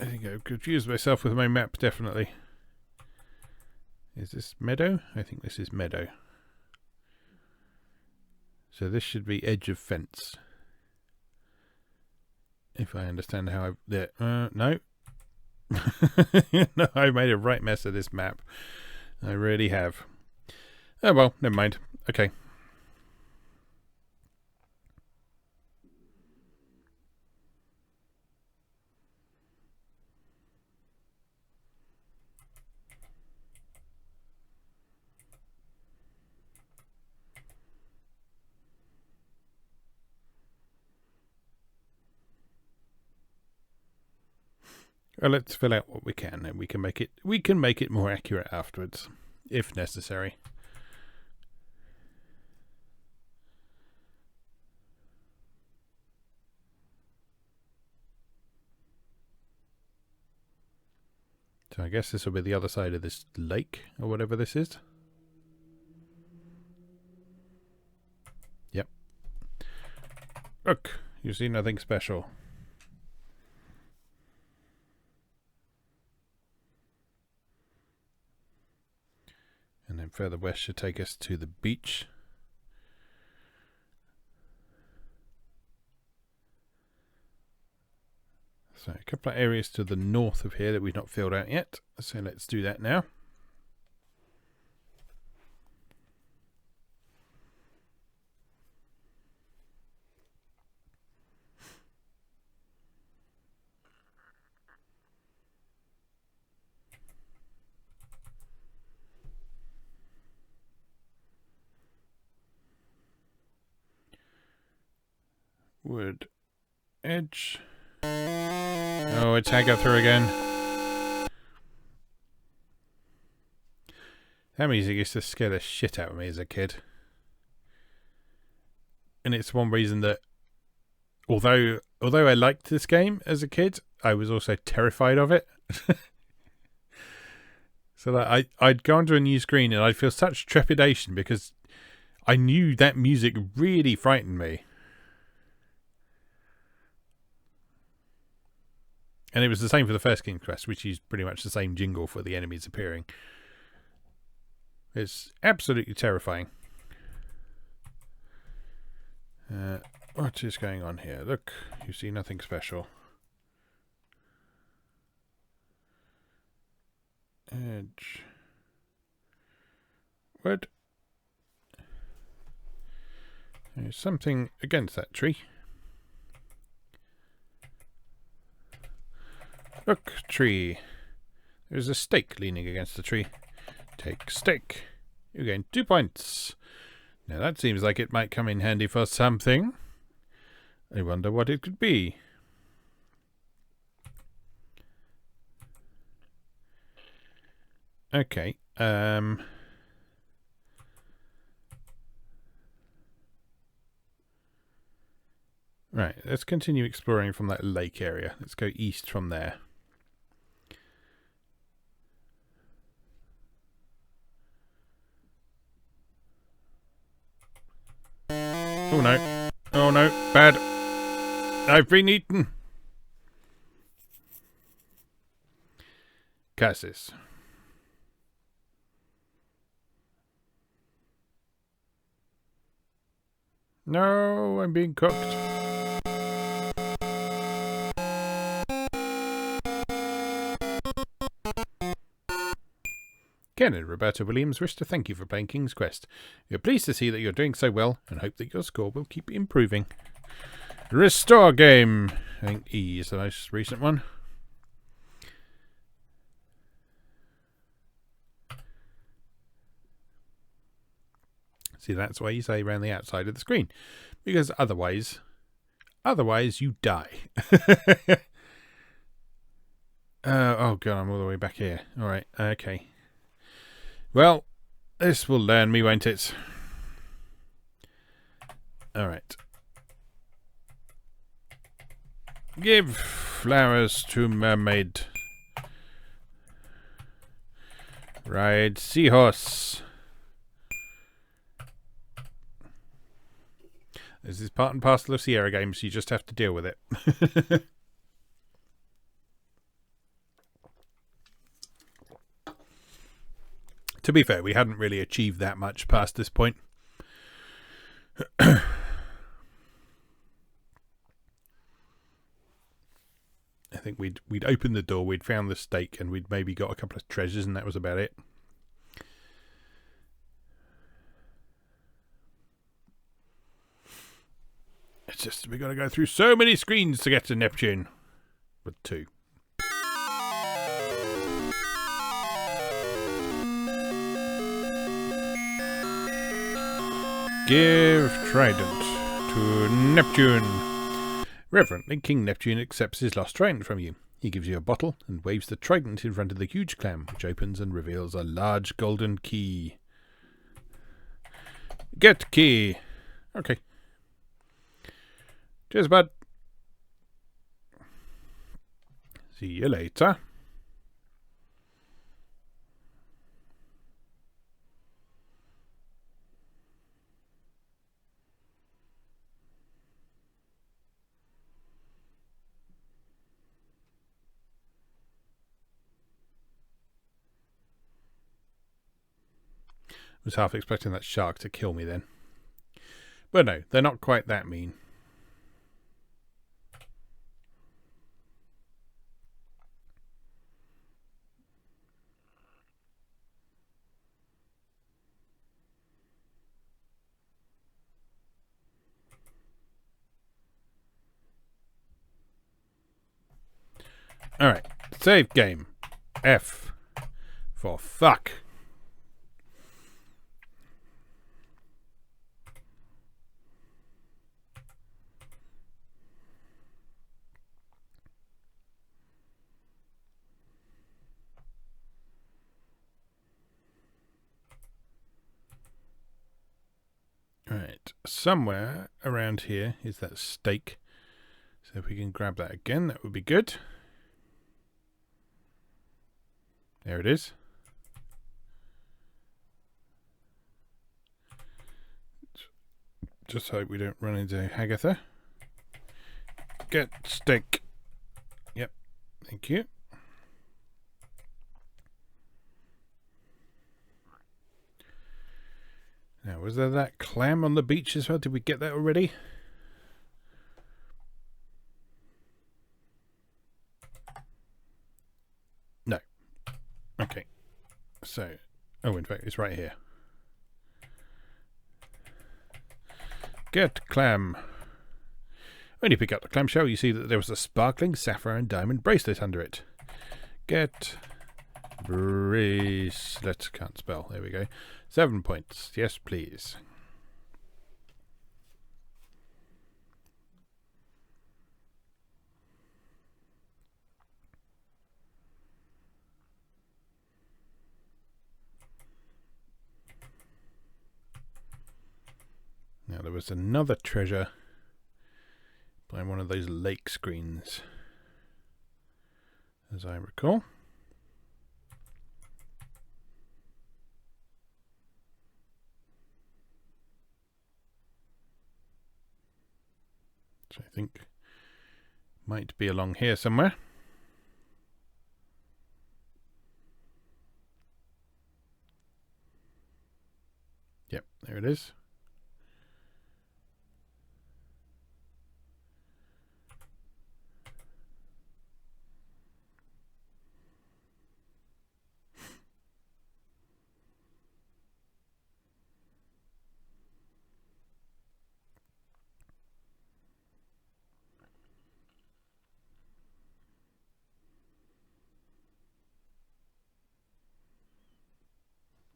I think I've confused myself with my map, definitely. Is this meadow? I think this is meadow. So this should be edge of fence. If I understand how no. No, I made a right mess of this map. I really have. Oh well, never mind. Okay. Well, let's fill out what we can, and we can make it more accurate afterwards, if necessary. So I guess this will be the other side of this lake, or whatever this is. Yep. Look, you see nothing special. And then further west should take us to the beach. So a couple of areas to the north of here that we've not filled out yet. So let's do that now. Wood edge. Oh, it's Hagger through again. That music used to scare the shit out of me as a kid. And it's one reason that although I liked this game as a kid, I was also terrified of it. So that I'd go onto a new screen and I'd feel such trepidation because I knew that music really frightened me. And it was the same for the first King's Quest, which is pretty much the same jingle for the enemies appearing. It's absolutely terrifying. What is going on here? Look, you see nothing special. Edge. What? There's something against that tree. Look, tree. There's a stake leaning against the tree. Take stake. You gain 2 points. Now that seems like it might come in handy for something. I wonder what it could be. Okay. Right, let's continue exploring from that lake area. Let's go east from there. Oh no. Oh no. Bad. I've been eaten. Curses. No, I'm being cooked. Ken and Roberta Williams wish to thank you for playing King's Quest. We are pleased to see that you're doing so well and hope that your score will keep improving. Restore game. I think E is the most recent one. See, that's why you say around the outside of the screen. Because otherwise you die. Oh god, I'm all the way back here. Alright, okay. Well, this will learn me, won't it? Alright. Give flowers to mermaid. Ride seahorse. This is part and parcel of Sierra games, you just have to deal with it. To be fair, we hadn't really achieved that much past this point. I think we'd opened the door, we'd found the stake, and we'd maybe got a couple of treasures, and that was about it. It's just we got to go through so many screens to get to Neptune. But 2. Give trident to Neptune. Reverently, King Neptune accepts his lost trident from you. He gives you a bottle and waves the trident in front of the huge clam, which opens and reveals a large golden key. Get key. Okay. Cheers, bud. See you later. Was half expecting that shark to kill me then. But no, they're not quite that mean. Alright, save game. F for fuck. Right, somewhere around here is that stake. So if we can grab that again, that would be good. There it is. Just hope we don't run into Hagatha. Get stake. Yep, thank you. Now, was there that clam on the beach as well? Did we get that already? No. Okay. So, oh, in fact, it's right here. Get clam. When you pick up the clamshell, you see that there was a sparkling sapphire and diamond bracelet under it. Get bracelet. Can't spell. There we go. 7 points. Yes, please. Now there was another treasure by one of those lake screens, as I recall. Which I think might be along here somewhere. Yep, there it is.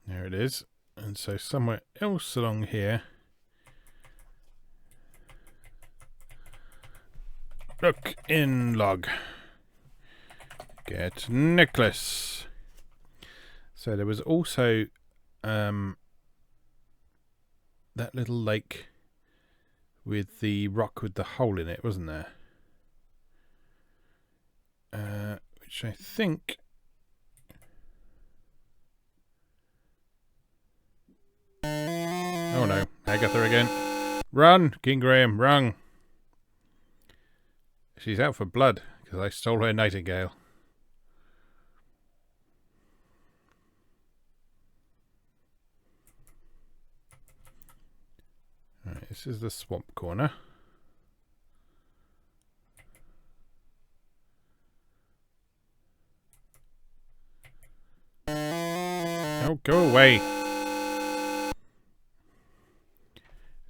There it is. And so somewhere else along here. Look in log. Get necklace. So there was also that little lake with the rock with the hole in it, wasn't there? Which I think... Oh no, Hagatha again. Run, King Graham, run. She's out for blood, because I stole her nightingale. Right, this is the swamp corner. Oh, go away.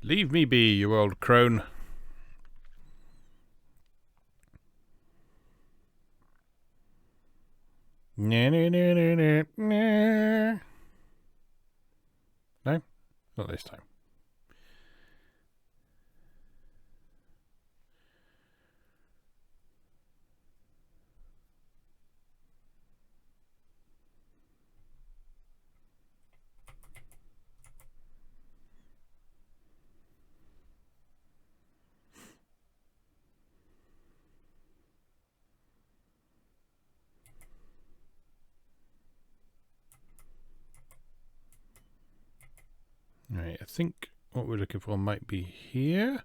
Leave me be, you old crone. No, not this time. Right, I think what we're looking for might be here.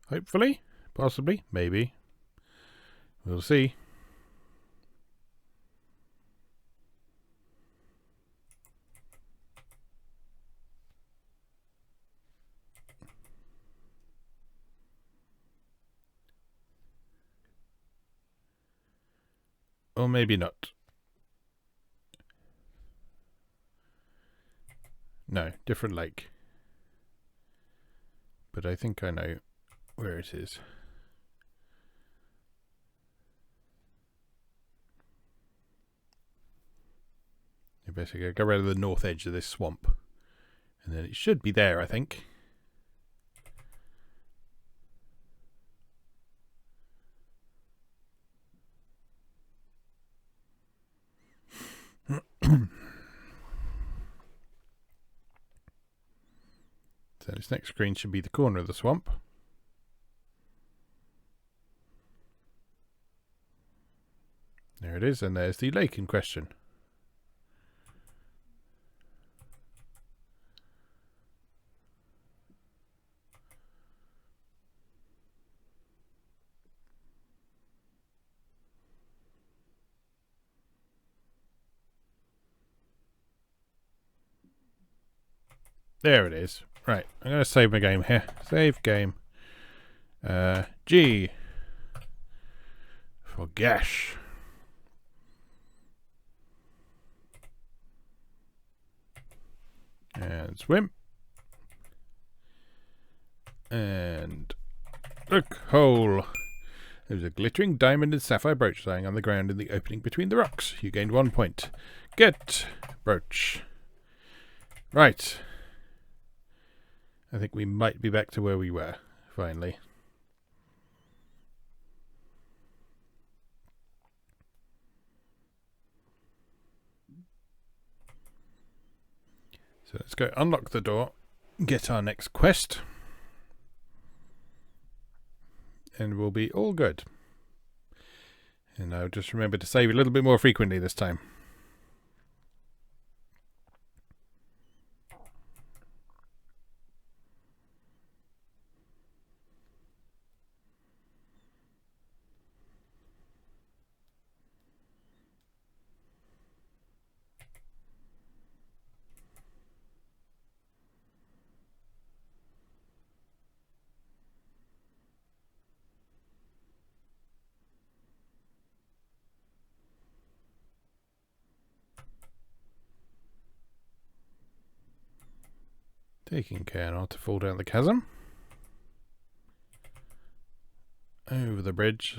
Hopefully. Possibly. Maybe. We'll see. Or maybe not. No, different lake. But I think I know where it is. You basically go around the north edge of this swamp. And then it should be there, I think. So this next screen should be the corner of the swamp. There it is, and there's the lake in question. There it is. Right, I'm going to save my game here. Save game. G. For gash. And swim. And look, hole. There's a glittering diamond and sapphire brooch lying on the ground in the opening between the rocks. You gained 1 point. Get brooch. Right. I think we might be back to where we were, finally. So let's go unlock the door, get our next quest, and we'll be all good. And I'll just remember to save a little bit more frequently this time. Taking care not to fall down the chasm. Over the bridge.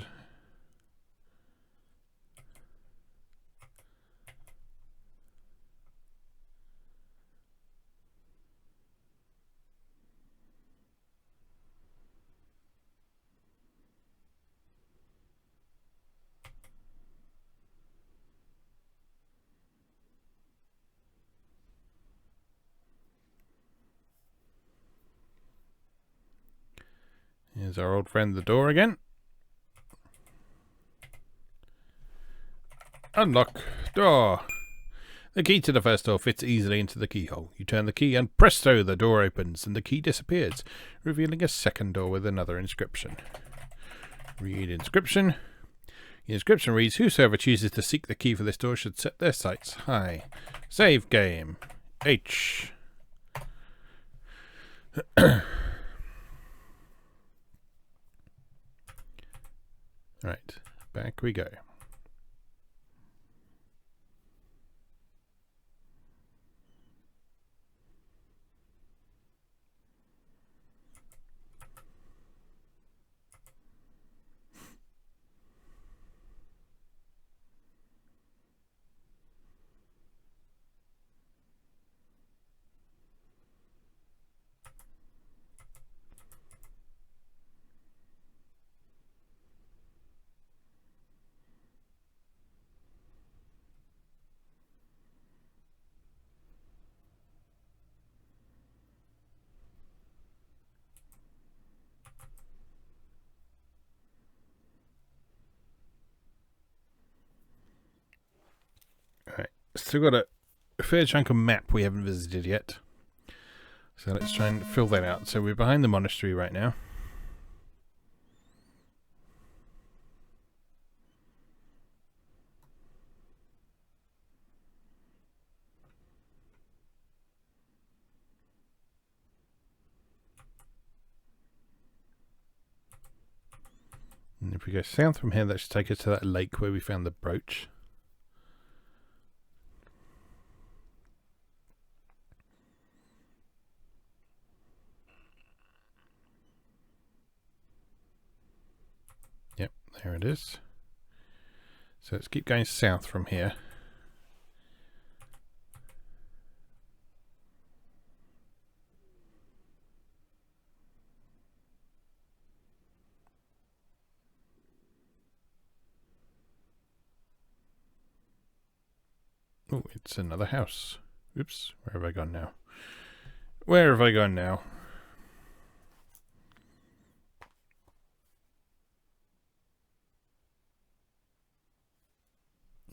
Here's our old friend the door again. Unlock door. The key to the first door fits easily into the keyhole. You turn the key and presto, the door opens and the key disappears, revealing a second door with another inscription. Read inscription. The inscription reads, whosoever chooses to seek the key for this door should set their sights high. Save game. H. Right, back we go. Still got a fair chunk of map we haven't visited yet. So let's try and fill that out. So we're behind the monastery right now. And if we go south from here, that should take us to that lake where we found the brooch. Yep, there it is. So let's keep going south from here. Oh, it's another house. Oops, where have I gone now? Where have I gone now?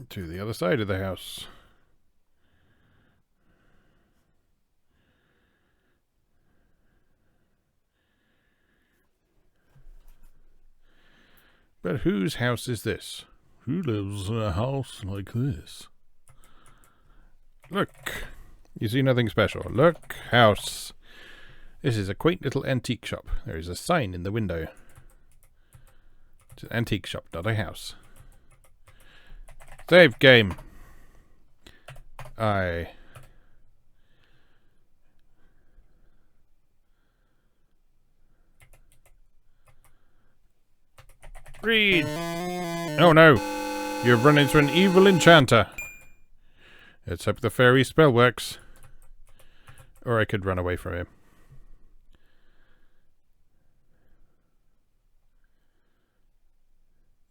To the other side of the house. But whose house is this? Who lives in a house like this? Look, you see nothing special. Look, house. This is a quaint little antique shop. There is a sign in the window. It's an antique shop, not a house. Save game. Aye. Read. Oh no, you've run into an evil enchanter. Let's hope the fairy spell works. Or I could run away from him.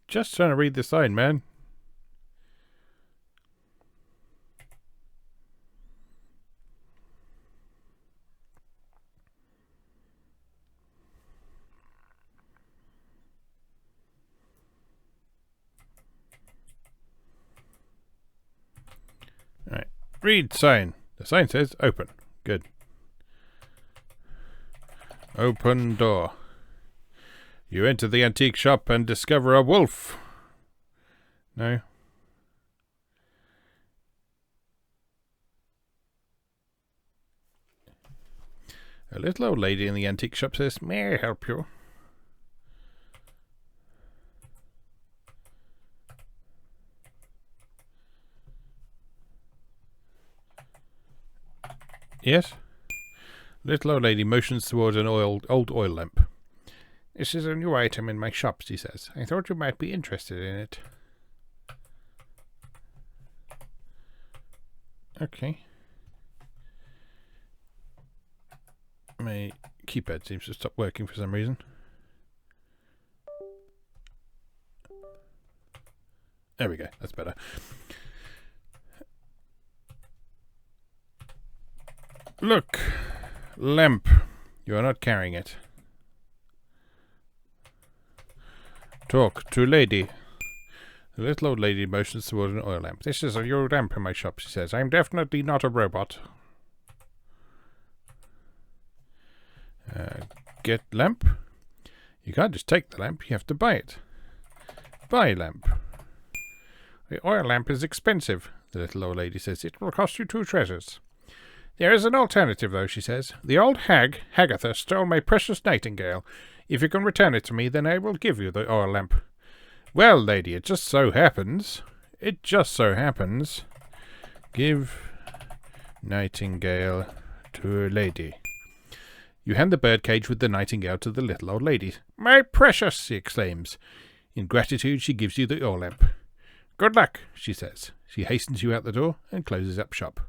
Just trying to read the sign, man. Alright. Read sign. The sign says open. Good. Open door. You enter the antique shop and discover a wolf. No. A little old lady in the antique shop says, "May I help you?" Yes? Little old lady motions towards an old oil lamp. "This is a new item in my shop," she says. "I thought you might be interested in it." Okay. My keypad seems to stop working for some reason. There we go. That's better. Look, lamp. You are not carrying it. Talk to lady. The little old lady motions toward an oil lamp. "This is a new lamp in my shop," she says. "I'm definitely not a robot." Get lamp? You can't just take the lamp, you have to buy it. Buy lamp. "The oil lamp is expensive," the little old lady says. "It will cost you 2 treasures. "There is an alternative, though," she says. "The old hag, Hagatha, stole my precious nightingale. If you can return it to me, then I will give you the oil lamp. Well, lady, it just so happens, give nightingale to a lady. You hand the birdcage with the nightingale to the little old lady. My precious, she exclaims. In gratitude, she gives you the oil lamp. Good luck, she says. She hastens you out the door and closes up shop.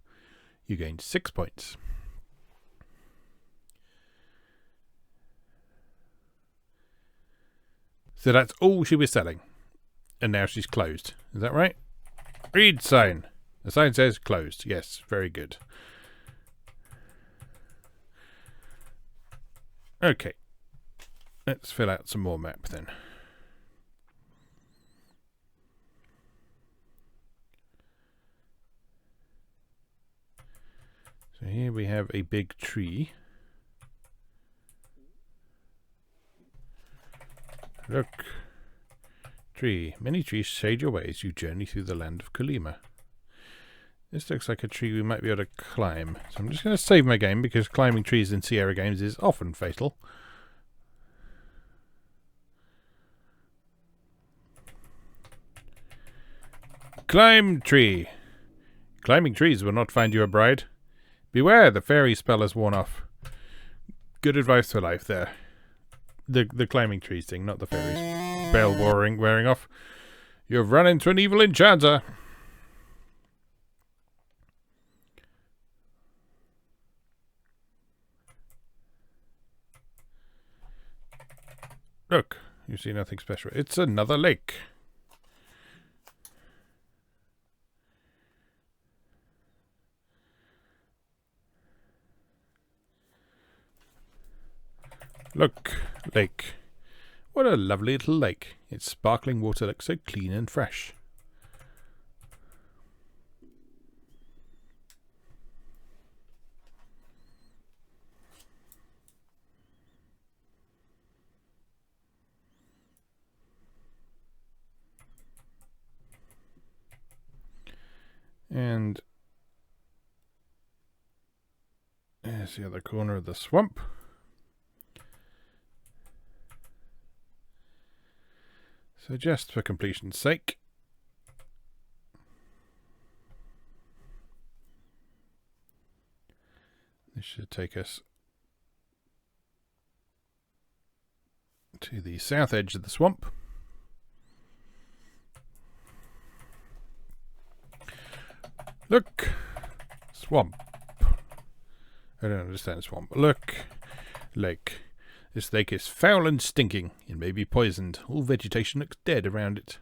You gain 6 points. So that's all she was selling. And now she's closed. Is that right? Read sign. The sign says closed. Yes, very good. Okay. Let's fill out some more map then. So here we have a big tree. Look. Tree. Many trees shade your way as you journey through the land of Kalima. This looks like a tree we might be able to climb. So I'm just going to save my game because climbing trees in Sierra games is often fatal. Climb tree. Climbing trees will not find you a bride. Beware, the fairy spell has worn off. Good advice for life there. The climbing trees thing, not the fairy spell wearing off. You've run into an evil enchanter. Look, you see nothing special. It's another lake. Look, lake. What a lovely little lake. Its sparkling water looks so clean and fresh. And there's the other corner of the swamp. So just for completion's sake, this should take us to the south edge of the swamp. Look, swamp. I don't understand swamp. Look, lake. This lake is foul and stinking. It may be poisoned. All vegetation looks dead around it.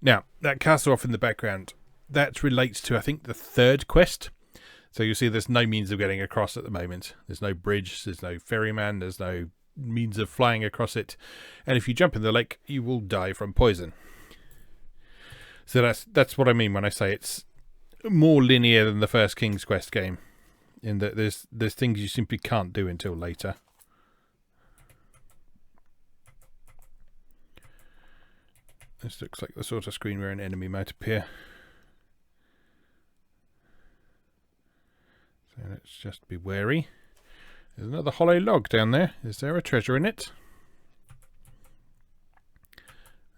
Now, that castle off in the background, that relates to, I think, the third quest. So you'll see there's no means of getting across at the moment. There's no bridge, there's no ferryman, there's no means of flying across it. And if you jump in the lake, you will die from poison. So that's what I mean when I say it's more linear than the first King's Quest game. In that there's things you simply can't do until later. This looks like the sort of screen where an enemy might appear. So let's just be wary. There's another hollow log down there. Is there a treasure in it?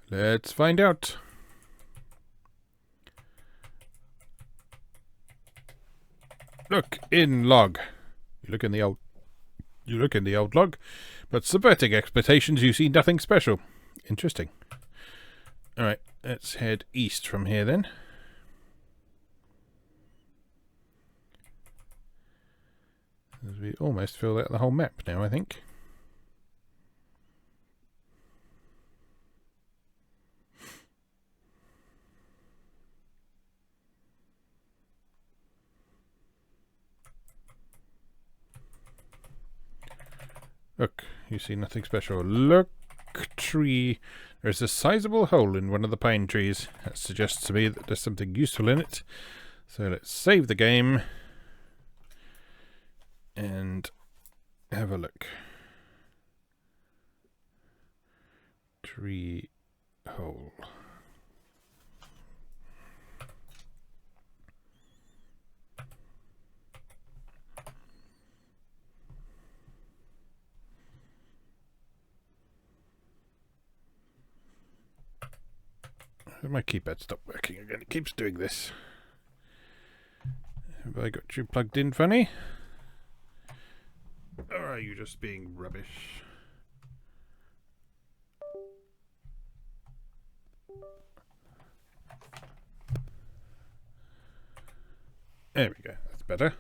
Let's find out. Look in log. You look in the old log, but subverting expectations, you see nothing special. Interesting. All right, let's head east from here then. As we almost filled out the whole map now, I think. Look, you see nothing special. Look, tree. There's a sizable hole in one of the pine trees. That suggests to me that there's something useful in it. So let's save the game and have a look. Tree hole. My keypad stopped working again. It keeps doing this. Have I got you plugged in funny? Or are you just being rubbish? There we go. That's better.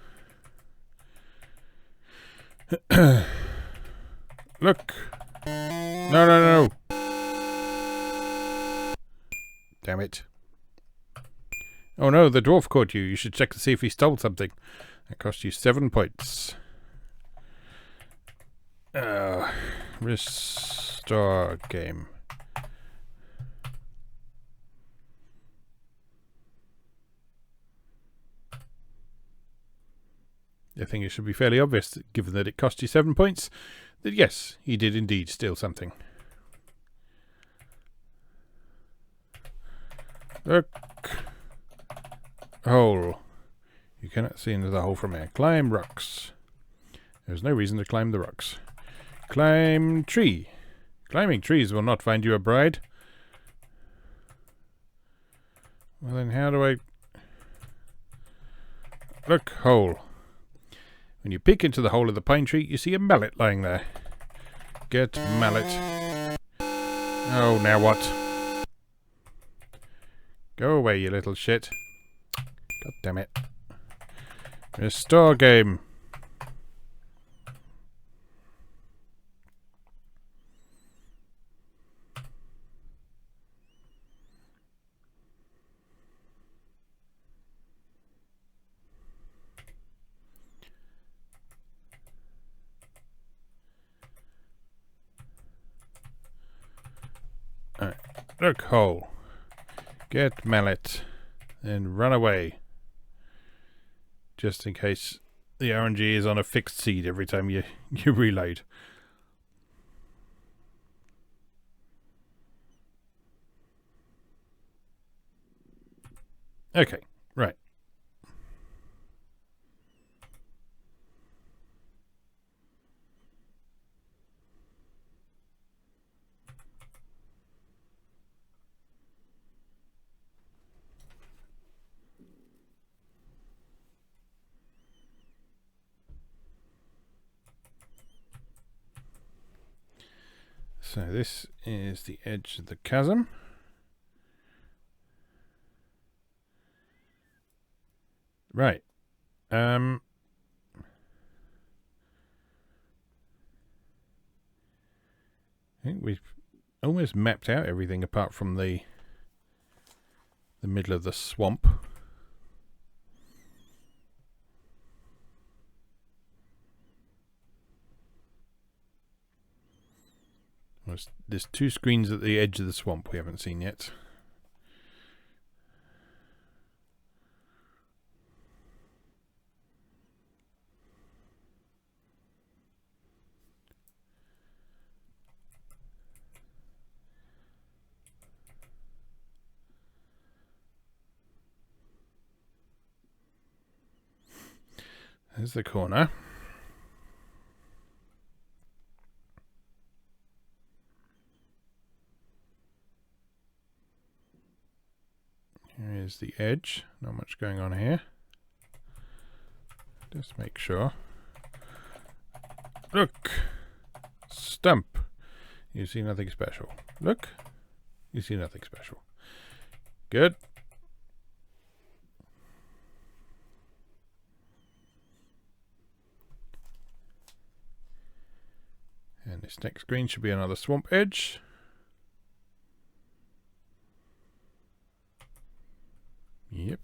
Look! No, no, no! Damn it. Oh no, the dwarf caught you. You should check to see if he stole something. That cost you 7 points. Restore game. I think it should be fairly obvious, given that it cost you 7 points, that yes, he did indeed steal something. Look. Hole. You cannot see into the hole from here. Climb rocks. There's no reason to climb the rocks. Climb tree. Climbing trees will not find you a bride. Well then how do I... Look, hole. When you peek into the hole of the pine tree, you see a mallet lying there. Get mallet. Oh, now what? Go away, you little shit. God damn it. Restore game. Alright. Look, hole. Get mallet. And run away. Just in case the RNG is on a fixed seed every time you reload. Okay, right. So this is the edge of the chasm. Right. I think we've almost mapped out everything apart from the middle of the swamp. There's 2 screens at the edge of the swamp we haven't seen yet. There's the corner. Here's the edge. Not much going on here. Just make sure. Look! Stump! You see nothing special. Look! You see nothing special. Good. And this next screen should be another swamp edge. Yep.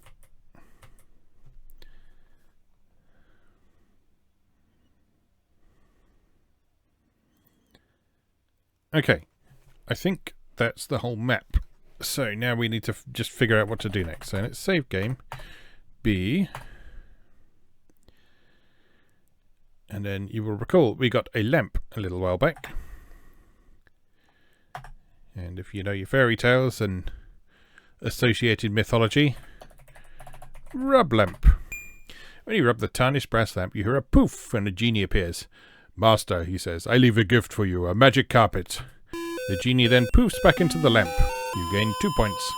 Okay. I think that's the whole map. So now we need to just figure out what to do next. So let's save game. B. And then you will recall we got a lamp a little while back. And if you know your fairy tales and associated mythology, rub lamp. When you rub the tarnished brass lamp, you hear a poof and a genie appears. Master, he says, I leave a gift for you, a magic carpet. The genie then poofs back into the lamp. You gain 2 points.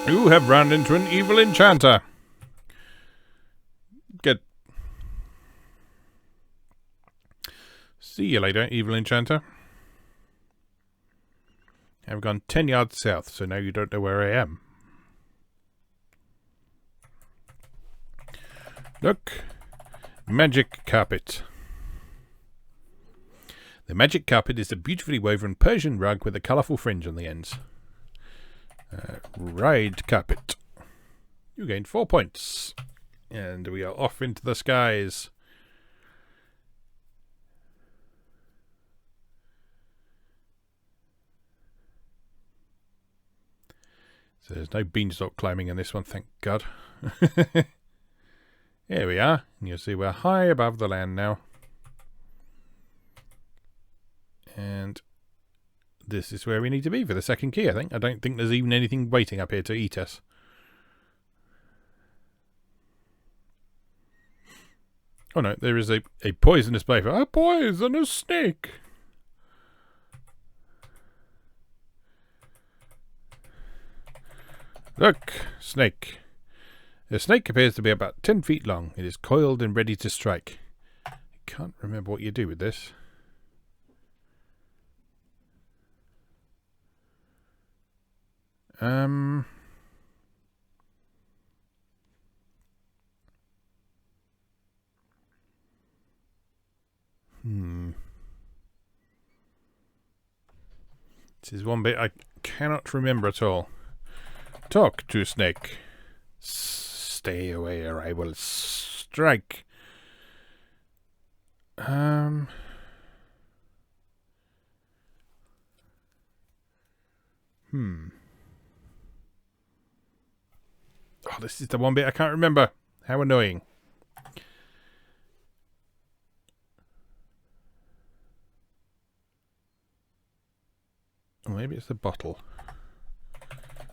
You have run into an evil enchanter. Get. See you later, evil enchanter. I've gone 10 yards south, so now you don't know where I am. Look. Magic carpet. The magic carpet is a beautifully woven Persian rug with a colourful fringe on the ends. Ride carpet. You gained 4 points. And we are off into the skies. So there's no beanstalk climbing in this one, thank God. Here we are. And you'll see we're high above the land now. And this is where we need to be for the second key, I think. I don't think there's even anything waiting up here to eat us. Oh no, there is a poisonous vapor. A poisonous snake! Look, snake. The snake appears to be about 10 feet long. It is coiled and ready to strike. I can't remember what you do with this. This is one bit I cannot remember at all. Talk to snake. Stay away or I will strike. Oh, this is the one bit I can't remember. How annoying. Or maybe it's the bottle.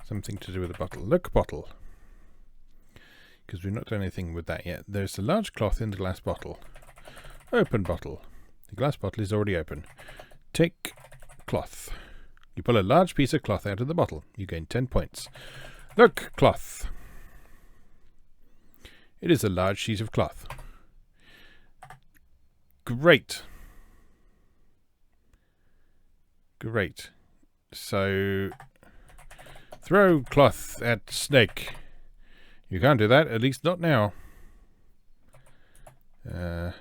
Something to do with the bottle. Look, bottle. Because we've not done anything with that yet. There's a large cloth in the glass bottle. Open bottle. The glass bottle is already open. Take cloth. You pull a large piece of cloth out of the bottle. You gain 10 points. Look, cloth. It is a large sheet of cloth. Great. Great. So, throw cloth at snake. You can't do that, at least not now. The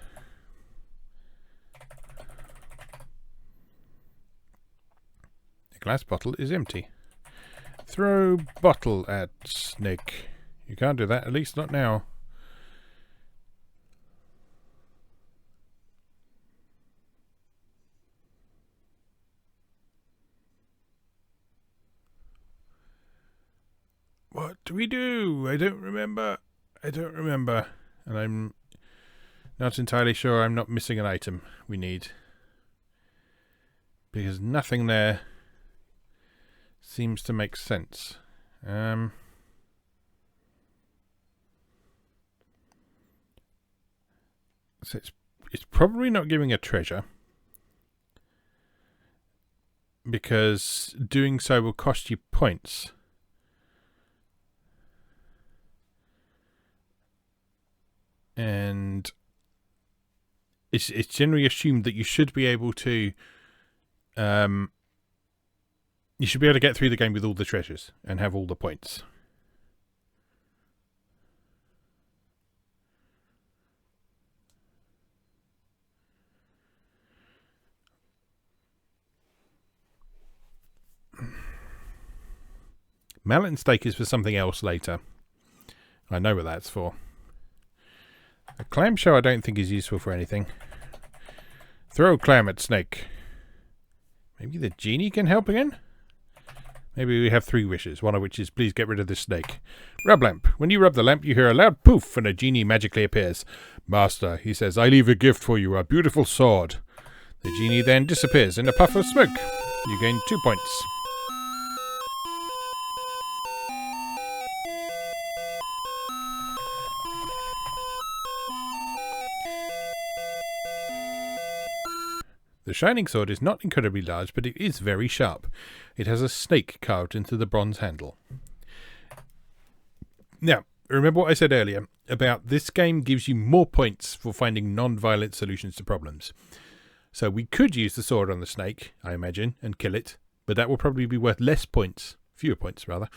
glass bottle is empty. Throw bottle at snake. You can't do that, at least not now. What do we do? I don't remember. And I'm not entirely sure I'm not missing an item we need. Because nothing there seems to make sense. So it's probably not giving a treasure. Because doing so will cost you points. And it's generally assumed that you should be able to get through the game with all the treasures and have all the points. Mallet and stake is for something else later. I know what that's for. A clamshell I don't think is useful for anything. Throw clam at snake. Maybe the genie can help again? Maybe we have 3 wishes, one of which is please get rid of this snake. Rub lamp. When you rub the lamp, you hear a loud poof and a genie magically appears. Master, he says, I leave a gift for you, a beautiful sword. The genie then disappears in a puff of smoke. You gain 2 points. The shining sword is not incredibly large, but it is very sharp. It has a snake carved into the bronze handle. Now, remember what I said earlier about this game gives you more points for finding non-violent solutions to problems. So we could use the sword on the snake, I imagine, and kill it, but that will probably be worth less points, fewer points rather,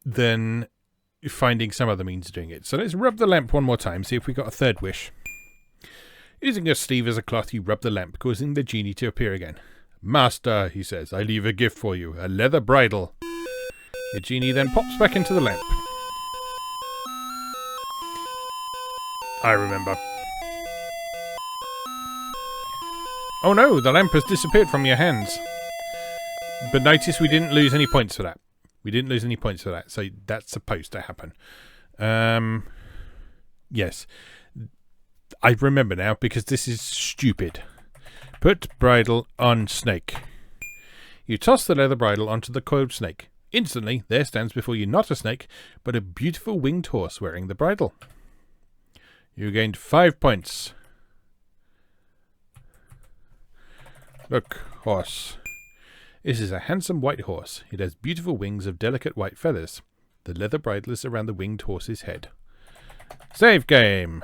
than finding some other means of doing it. So let's rub the lamp one more time, see if we got a third wish. Using a sleeve as a cloth, you rub the lamp, causing the genie to appear again. Master, he says, I leave a gift for you, a leather bridle. The genie then pops back into the lamp. I remember. Oh no, the lamp has disappeared from your hands. But notice we didn't lose any points for that. So that's supposed to happen. Yes. I remember now, because this is stupid. Put bridle on snake. You toss the leather bridle onto the coiled snake. Instantly, there stands before you not a snake, but a beautiful winged horse wearing the bridle. You gained 5 points. Look, horse. This is a handsome white horse. It has beautiful wings of delicate white feathers. The leather bridle is around the winged horse's head. Save game.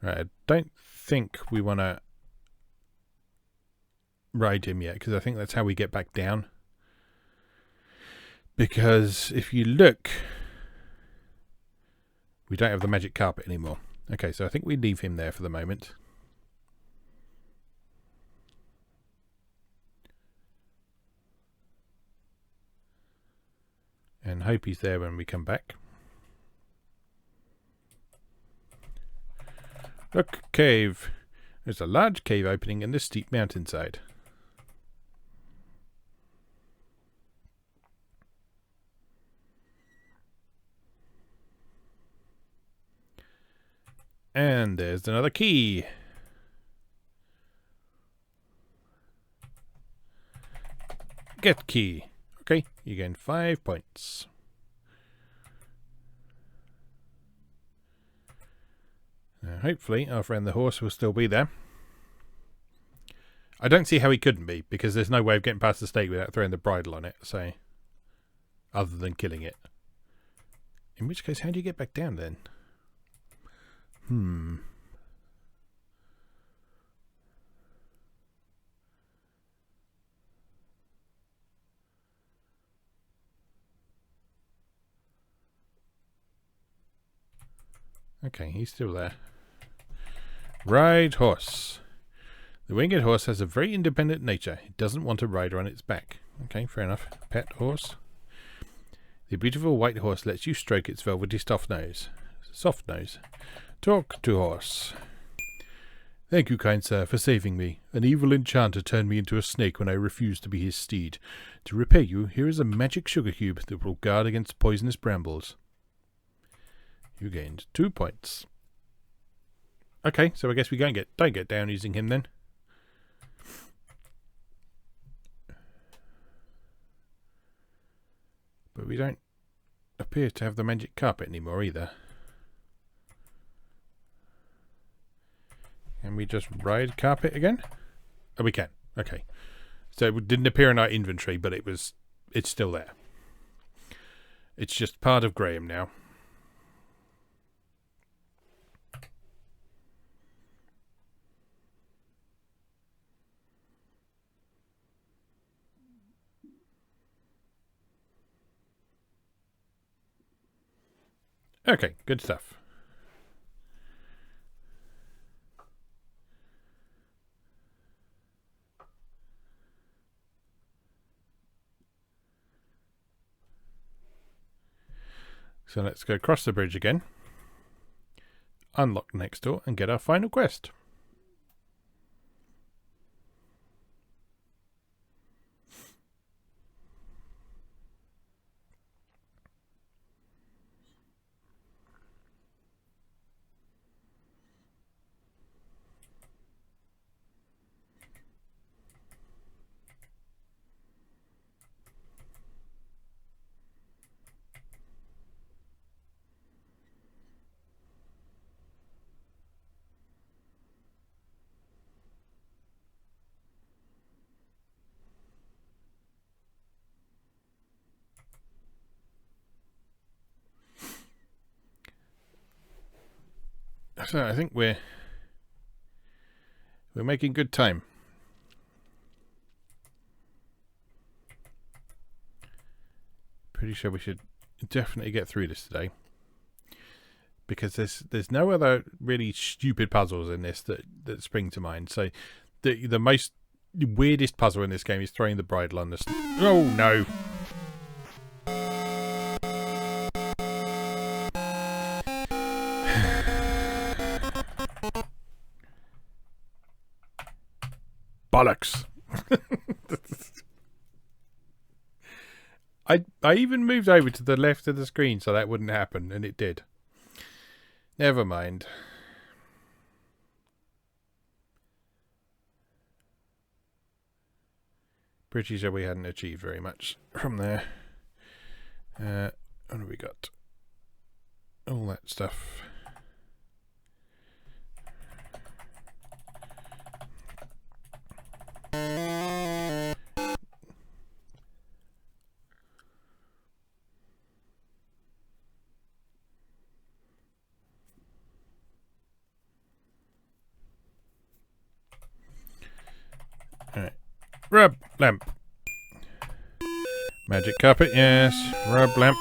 Right, I don't think we want to ride him yet, because I think that's how we get back down. Because if you look, we don't have the magic carpet anymore. Okay, so I think we leave him there for the moment. And hope he's there when we come back. Look, cave. There's a large cave opening in the steep mountainside. And there's another key. Get key. Okay, you gain 5 points. Now, hopefully our friend the horse will still be there. I don't see how he couldn't be, because there's no way of getting past the stake without throwing the bridle on it, so other than killing it. In which case, how do you get back down then? Okay, he's still there. Ride horse. The winged horse has a very independent nature. It doesn't want a rider on its back. Okay, fair enough. Pet horse. The beautiful white horse lets you stroke its velvety soft nose. Soft nose. Talk to horse. Thank you, kind sir, for saving me. An evil enchanter turned me into a snake when I refused to be his steed. To repay you, here is a magic sugar cube that will guard against poisonous brambles. You gained 2 points. Okay, so I guess we don't get down using him then. But we don't appear to have the magic carpet anymore either. Can we just ride carpet again? Oh, we can. Okay. So it didn't appear in our inventory, but it's still there. It's just part of Graham now. Okay, good stuff. So let's go across the bridge again, unlock next door, and get our final quest. So I think we're making good time. Pretty sure we should definitely get through this today, because there's no other really stupid puzzles in this that spring to mind. So the most weirdest puzzle in this game is throwing the bridle on the oh no. Bollocks. I even moved over to the left of the screen so that wouldn't happen, and it did. Never mind. Pretty sure we hadn't achieved very much from there. What have we got? All that stuff. Alright. Rub lamp. Magic carpet, yes. Rub lamp.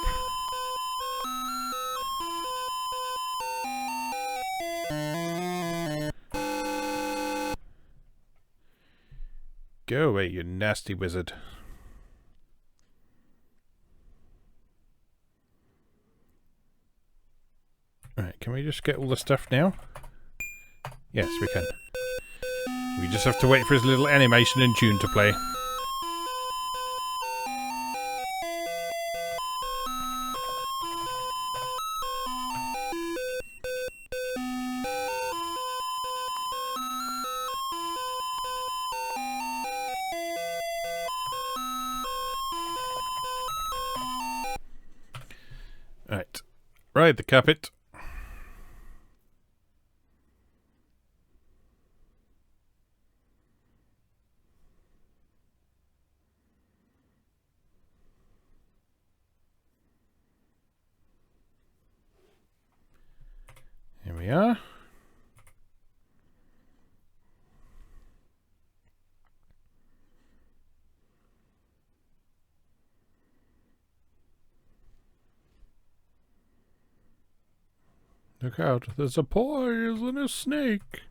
Go away, you nasty wizard. Alright, can we just get all the stuff now? Yes, we can. We just have to wait for his little animation and tune to play. Right. Ride the carpet. Here we are. Look out, there's a poison a snake.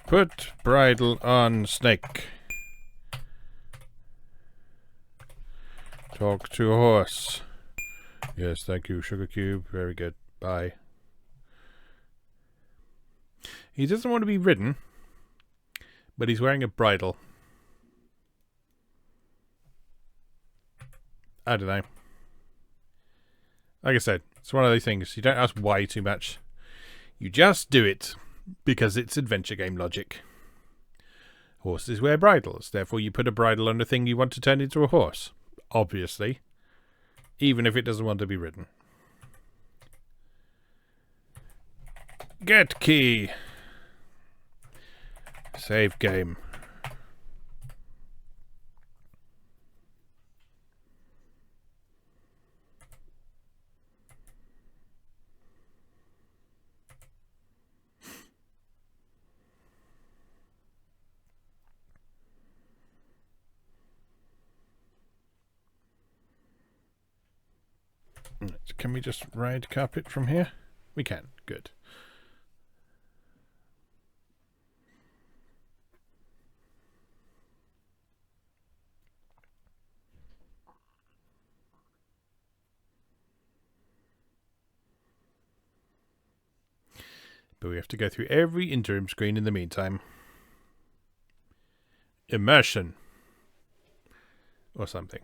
Put bridle on snake. Talk to a horse. Yes, thank you, Sugar Cube. Very good. Bye. He doesn't want to be ridden, but he's wearing a bridle. I don't know. Like I said, it's one of those things. You don't ask why too much. You just do it because it's adventure game logic. Horses wear bridles. Therefore, you put a bridle on a thing you want to turn into a horse. Obviously. Even if it doesn't want to be ridden. Get key. Save game. Can we just ride carpet from here? We can. Good. But we have to go through every interim screen in the meantime. Immersion. Or something.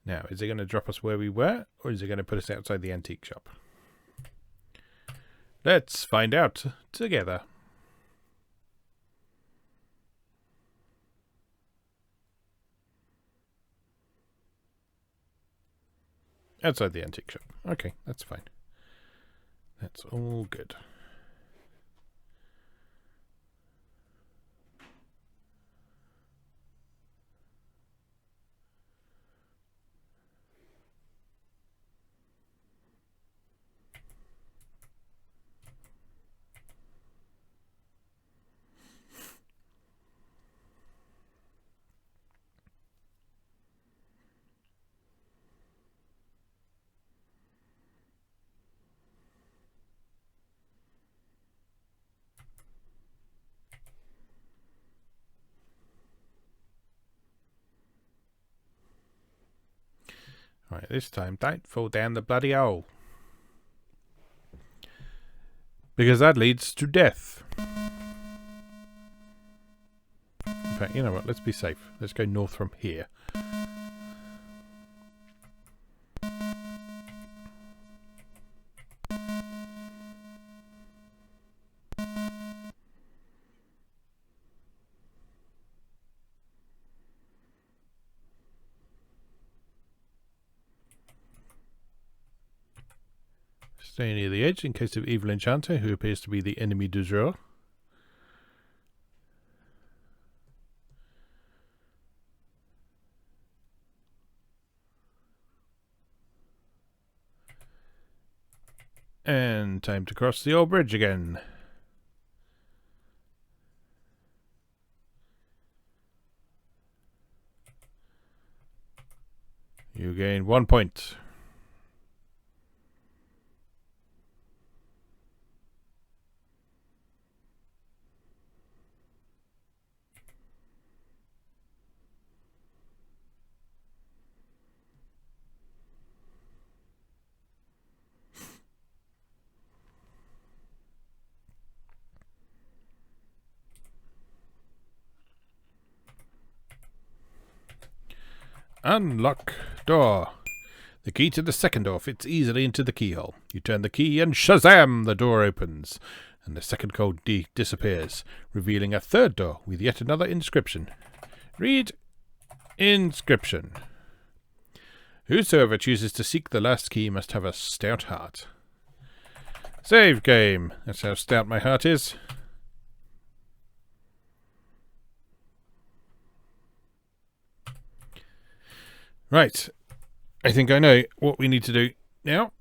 Now, is it going to drop us where we were, or is it going to put us outside the antique shop? Let's find out together. Outside the antique shop. Okay, that's fine. That's all good. Right, this time don't fall down the bloody hole. Because that leads to death. In fact, you know what? Let's be safe. Let's go north from here. Stay near the edge in case of evil enchanter who appears to be the enemy du jour. And time to cross the old bridge again. You gain 1 point. Unlock door. The key to the second door fits easily into the keyhole. You turn the key and shazam! The door opens, and the second code disappears, revealing a third door with yet another inscription. Read inscription. Whosoever chooses to seek the last key must have a stout heart. Save game. That's how stout my heart is. Right, I think I know what we need to do now.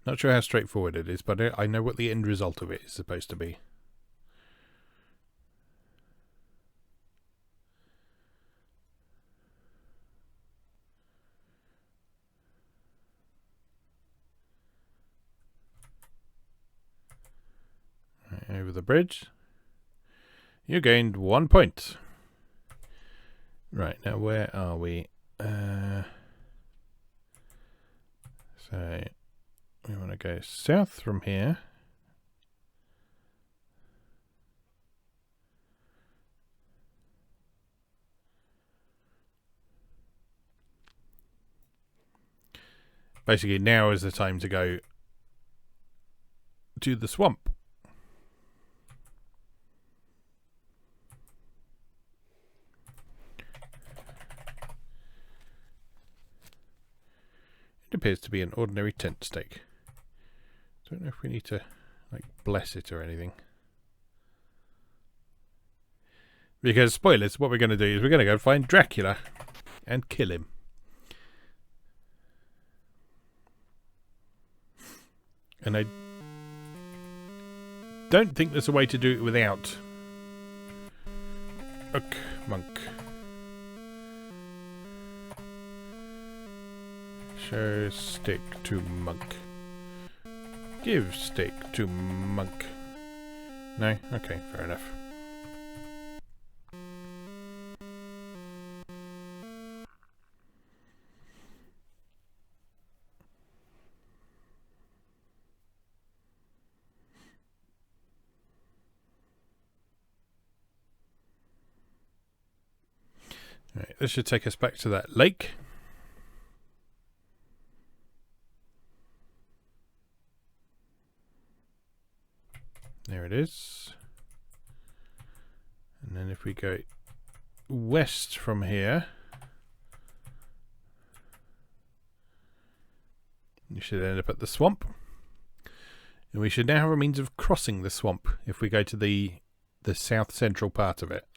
Not sure how straightforward it is, but I know what the end result of it is supposed to be. Right, over the bridge. You gained 1 point. Right, now where are we? So we want to go south from here. Basically, now is the time to go to the swamp. It appears to be an ordinary tent stake. Don't know if we need to, like, bless it or anything. Because, spoilers, what we're going to do is we're going to go find Dracula and kill him. And I don't think there's a way to do it without Oak Monk. Show stick to monk. Give stick to monk. No? Okay, fair enough. Right, this should take us back to that lake. There it is. And then if we go west from here, you should end up at the swamp. And we should now have a means of crossing the swamp if we go to the south central part of it.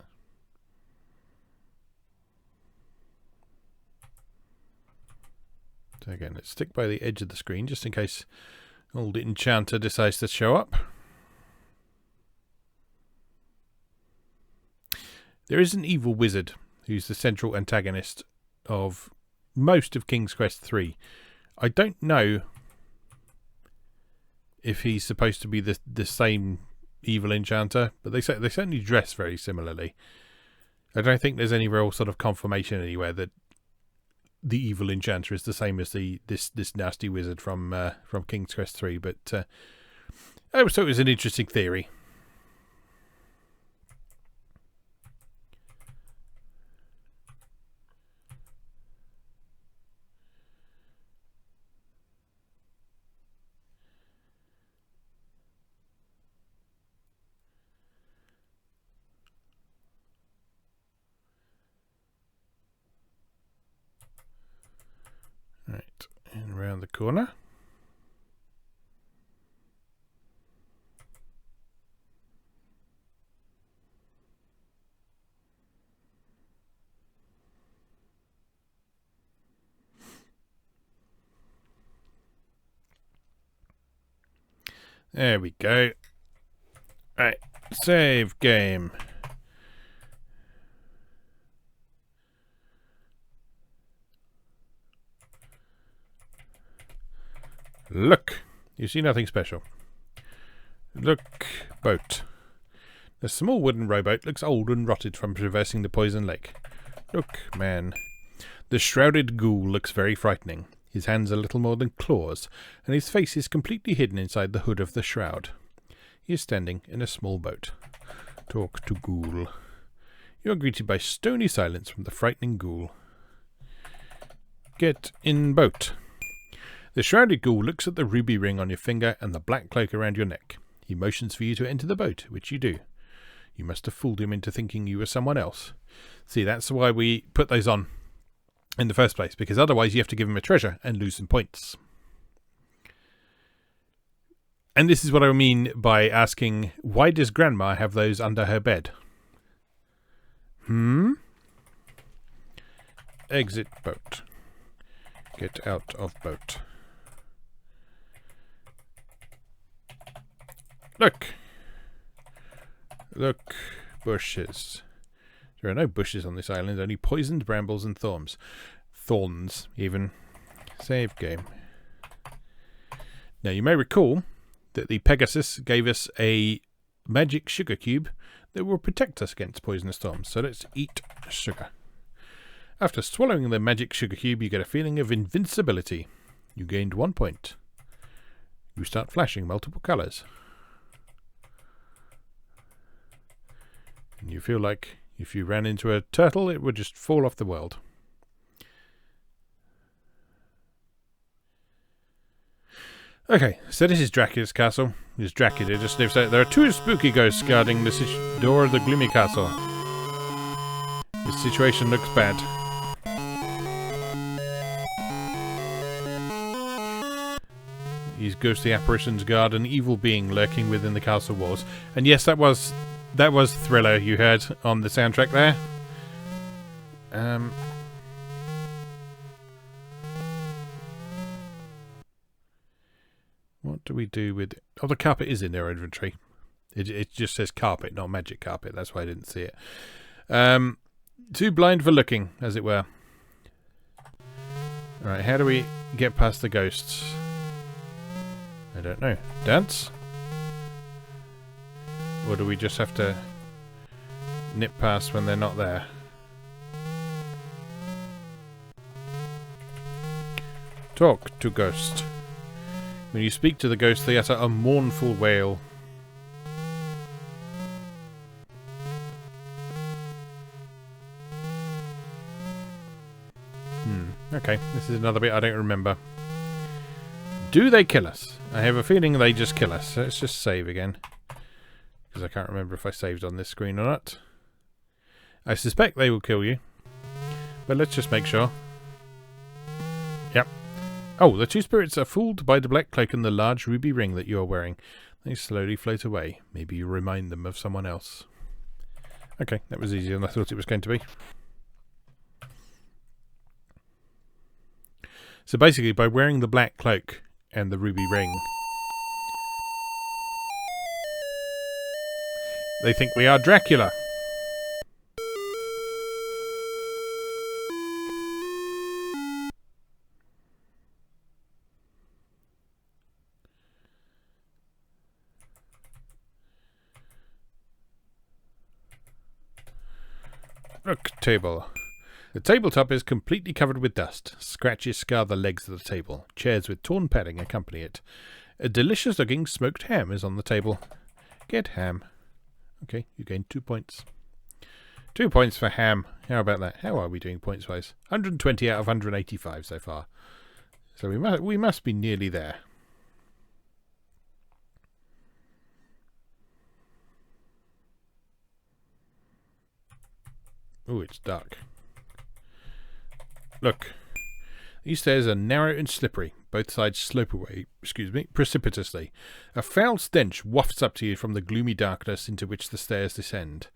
So again, let's stick by the edge of the screen just in case old enchanter decides to show up. There is an evil wizard who's the central antagonist of most of King's Quest 3. I don't know if he's supposed to be the same evil enchanter, but they certainly dress very similarly. I don't think there's any real sort of confirmation anywhere that the evil enchanter is the same as this nasty wizard from King's Quest 3, but I thought it was an interesting theory. Right, and around the corner. There we go. Right, save game. Look, you see nothing special. Look, boat. The small wooden rowboat looks old and rotted from traversing the poison lake. Look, man. The shrouded ghoul looks very frightening. His hands are little more than claws, and his face is completely hidden inside the hood of the shroud. He is standing in a small boat. Talk to ghoul. You are greeted by stony silence from the frightening ghoul. Get in boat. The shrouded ghoul looks at the ruby ring on your finger and the black cloak around your neck. He motions for you to enter the boat, which you do. You must have fooled him into thinking you were someone else. See, that's why we put those on in the first place, because otherwise you have to give him a treasure and lose some points. And this is what I mean by asking, why does Grandma have those under her bed? Exit boat. Get out of boat. Look. Look. Bushes. There are no bushes on this island, only poisoned brambles and thorns. Thorns, even. Save game. Now, you may recall that the Pegasus gave us a magic sugar cube that will protect us against poisonous thorns. So let's eat sugar. After swallowing the magic sugar cube, you get a feeling of invincibility. You gained 1 point. You start flashing multiple colours. And you feel like if you ran into a turtle, it would just fall off the world. Okay, so this is Dracula's castle. This Dracula just lives there. There are 2 spooky ghosts guarding the door of the gloomy castle. This situation looks bad. These ghostly apparitions guard an evil being lurking within the castle walls. And yes, that was Thriller you heard on the soundtrack there. What do we do with... Oh, the carpet is in their inventory. It just says carpet, not magic carpet. That's why I didn't see it. Too blind for looking, as it were. Alright, how do we get past the ghosts? I don't know. Dance? Or do we just have to nip past when they're not there? Talk to ghost. When you speak to the ghost, they utter a mournful wail. Okay, this is another bit I don't remember. Do they kill us? I have a feeling they just kill us. So let's just save again. Because I can't remember if I saved on this screen or not. I suspect they will kill you. But let's just make sure. Yep. Oh, the 2 spirits are fooled by the black cloak and the large ruby ring that you are wearing. They slowly float away. Maybe you remind them of someone else. Okay, that was easier than I thought it was going to be. So basically, by wearing the black cloak and the ruby ring, they think we are Dracula. Look, table. The tabletop is completely covered with dust. Scratches scar the legs of the table. Chairs with torn padding accompany it. A delicious-looking smoked ham is on the table. Get ham. Okay, you gain 2 points. 2 points for ham. How about that? How are we doing points-wise? 120 out of 185 so far. So we must be nearly there. Oh, it's dark. Look. These stairs are narrow and slippery. Both sides slope away, precipitously. A foul stench wafts up to you from the gloomy darkness into which the stairs descend.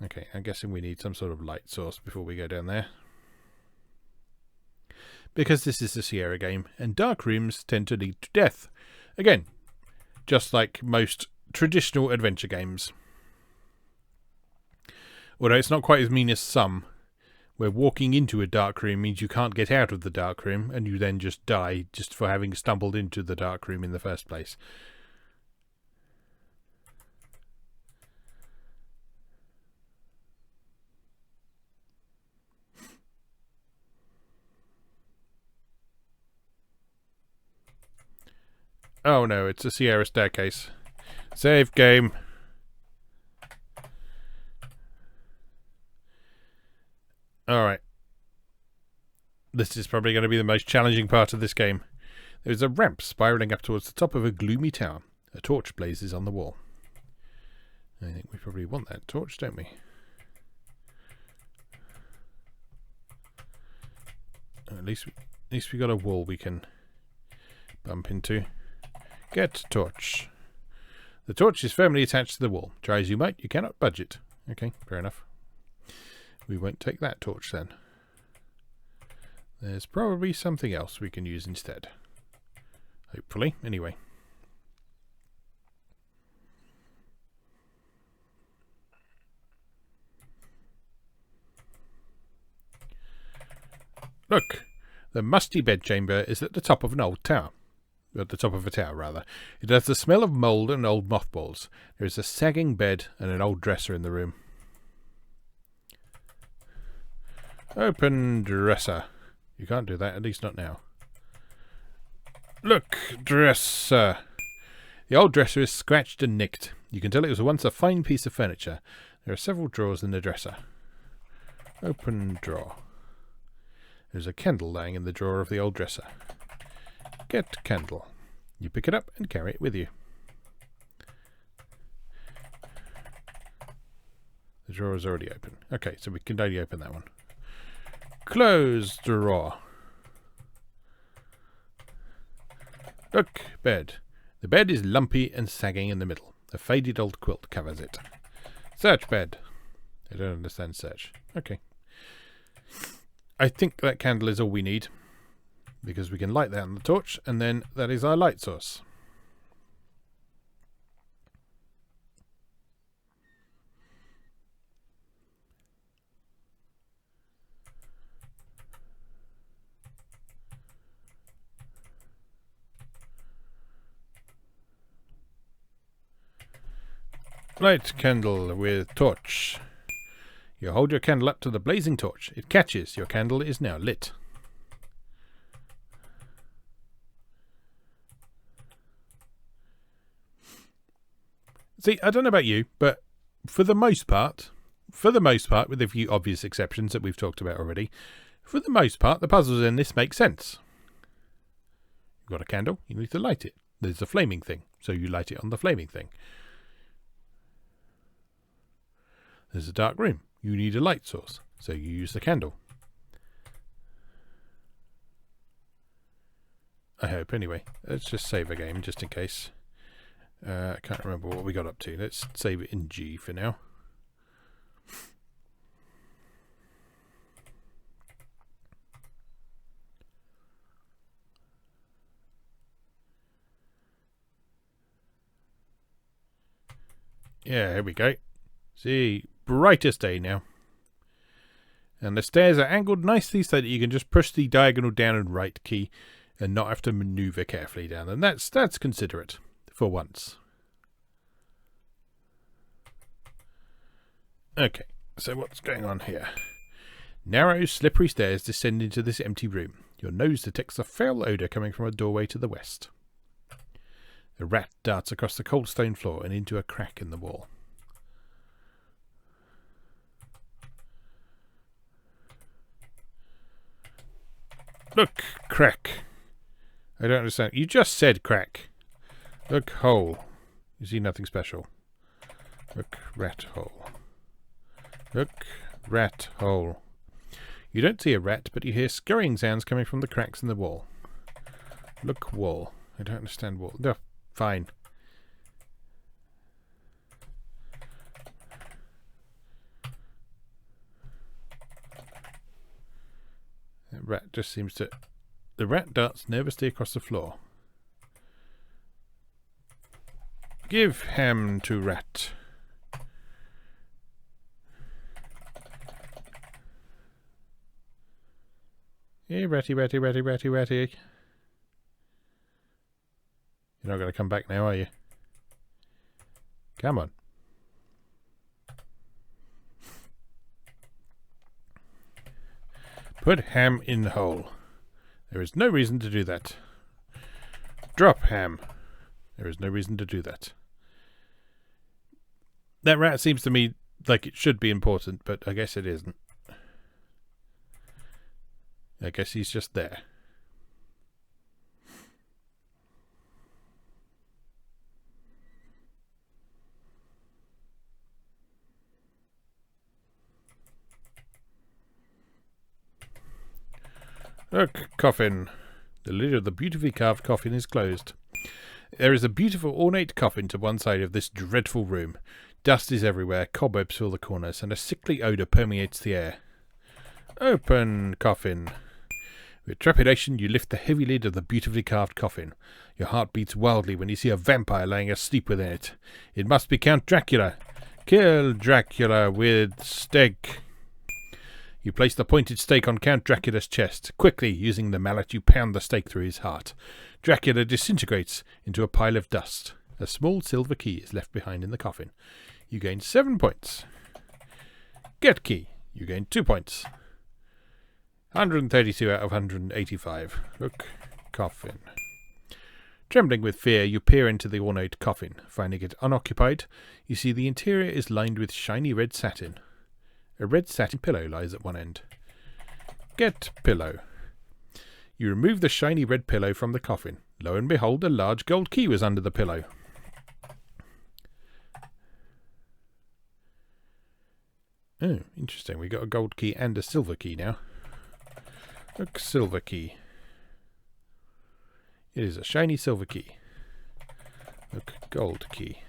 Okay, I'm guessing we need some sort of light source before we go down there. Because this is a Sierra game, and dark rooms tend to lead to death. Again, just like most traditional adventure games. Although it's not quite as mean as some, where walking into a dark room means you can't get out of the dark room, and you then just die just for having stumbled into the dark room in the first place. Oh no, it's a Sierra staircase. Save game. Alright. This is probably going to be the most challenging part of this game. There is a ramp spiralling up towards the top of a gloomy tower. A torch blazes on the wall. I think we probably want that torch, don't we? At least we got a wall we can bump into. Get torch. The torch is firmly attached to the wall. Try as you might, you cannot budge it. Okay, fair enough. We won't take that torch then. There's probably something else we can use instead. Hopefully, anyway. Look! The musty bedchamber is at the top of an old tower. At the top of a tower, rather. It has the smell of mould and old mothballs. There is a sagging bed and an old dresser in the room. Open dresser. You can't do that, at least not now. Look, dresser. The old dresser is scratched and nicked. You can tell it was once a fine piece of furniture. There are several drawers in the dresser. Open drawer. There's a candle lying in the drawer of the old dresser. Get candle. You pick it up and carry it with you. The drawer is already open. Okay, so we can only open that one. Close drawer. Look, bed. The bed is lumpy and sagging in the middle. A faded old quilt covers it. Search bed. I don't understand search. Okay. I think that candle is all we need. Because we can light that on the torch, and then that is our light source. Light candle with torch. You hold your candle up to the blazing torch. It catches. Your candle is now lit. See, I don't know about you, but for the most part, with a few obvious exceptions that we've talked about already, for the most part, the puzzles in this make sense. You've got a candle, you need to light it. There's a flaming thing, so you light it on the flaming thing. There's a dark room. You need a light source, so you use the candle. I hope, anyway. Let's just save a game, just in case. I can't remember what we got up to. Let's save it in G for now. Yeah, here we go. See, brightest day now. And the stairs are angled nicely so that you can just push the diagonal down and right key and not have to maneuver carefully down. And that's considerate for once. Okay, So what's going on here? Narrow, slippery stairs descend into this empty room. Your nose detects a foul odour coming from a doorway to the west. A rat darts across the cold stone floor and into a crack in the wall. Look, crack. I don't understand. You just said crack. Look, hole. You see nothing special. Look, rat hole. Look, rat hole. You don't see a rat, but you hear scurrying sounds coming from the cracks in the wall. Look, wall. I don't understand wall. No, fine. That rat just seems to... The rat darts nervously across the floor. Give ham to rat. Hey, ratty, ratty, ratty, ratty, ratty. You're not going to come back now, are you? Come on. Put ham in the hole. There is no reason to do that. Drop ham. There is no reason to do that. That rat seems to me like it should be important, but I guess it isn't. I guess he's just there. Look, coffin. The lid of the beautifully carved coffin is closed. There is a beautiful ornate coffin to one side of this dreadful room. Dust is everywhere, cobwebs fill the corners, and a sickly odour permeates the air. Open coffin. With trepidation, you lift the heavy lid of the beautifully carved coffin. Your heart beats wildly when you see a vampire lying asleep within it. It must be Count Dracula. Kill Dracula with stake. You place the pointed stake on Count Dracula's chest. Quickly, using the mallet, you pound the stake through his heart. Dracula disintegrates into a pile of dust. A small silver key is left behind in the coffin. You gain 7 points. Get key. You gain 2 points. 132 out of 185. Look, coffin. Trembling with fear, you peer into the ornate coffin. Finding it unoccupied, you see the interior is lined with shiny red satin. A red satin pillow lies at one end. Get pillow. You remove the shiny red pillow from the coffin. Lo and behold, a large gold key was under the pillow. Oh, interesting. We got a gold key and a silver key now. Look, silver key. It is a shiny silver key. Look, gold key.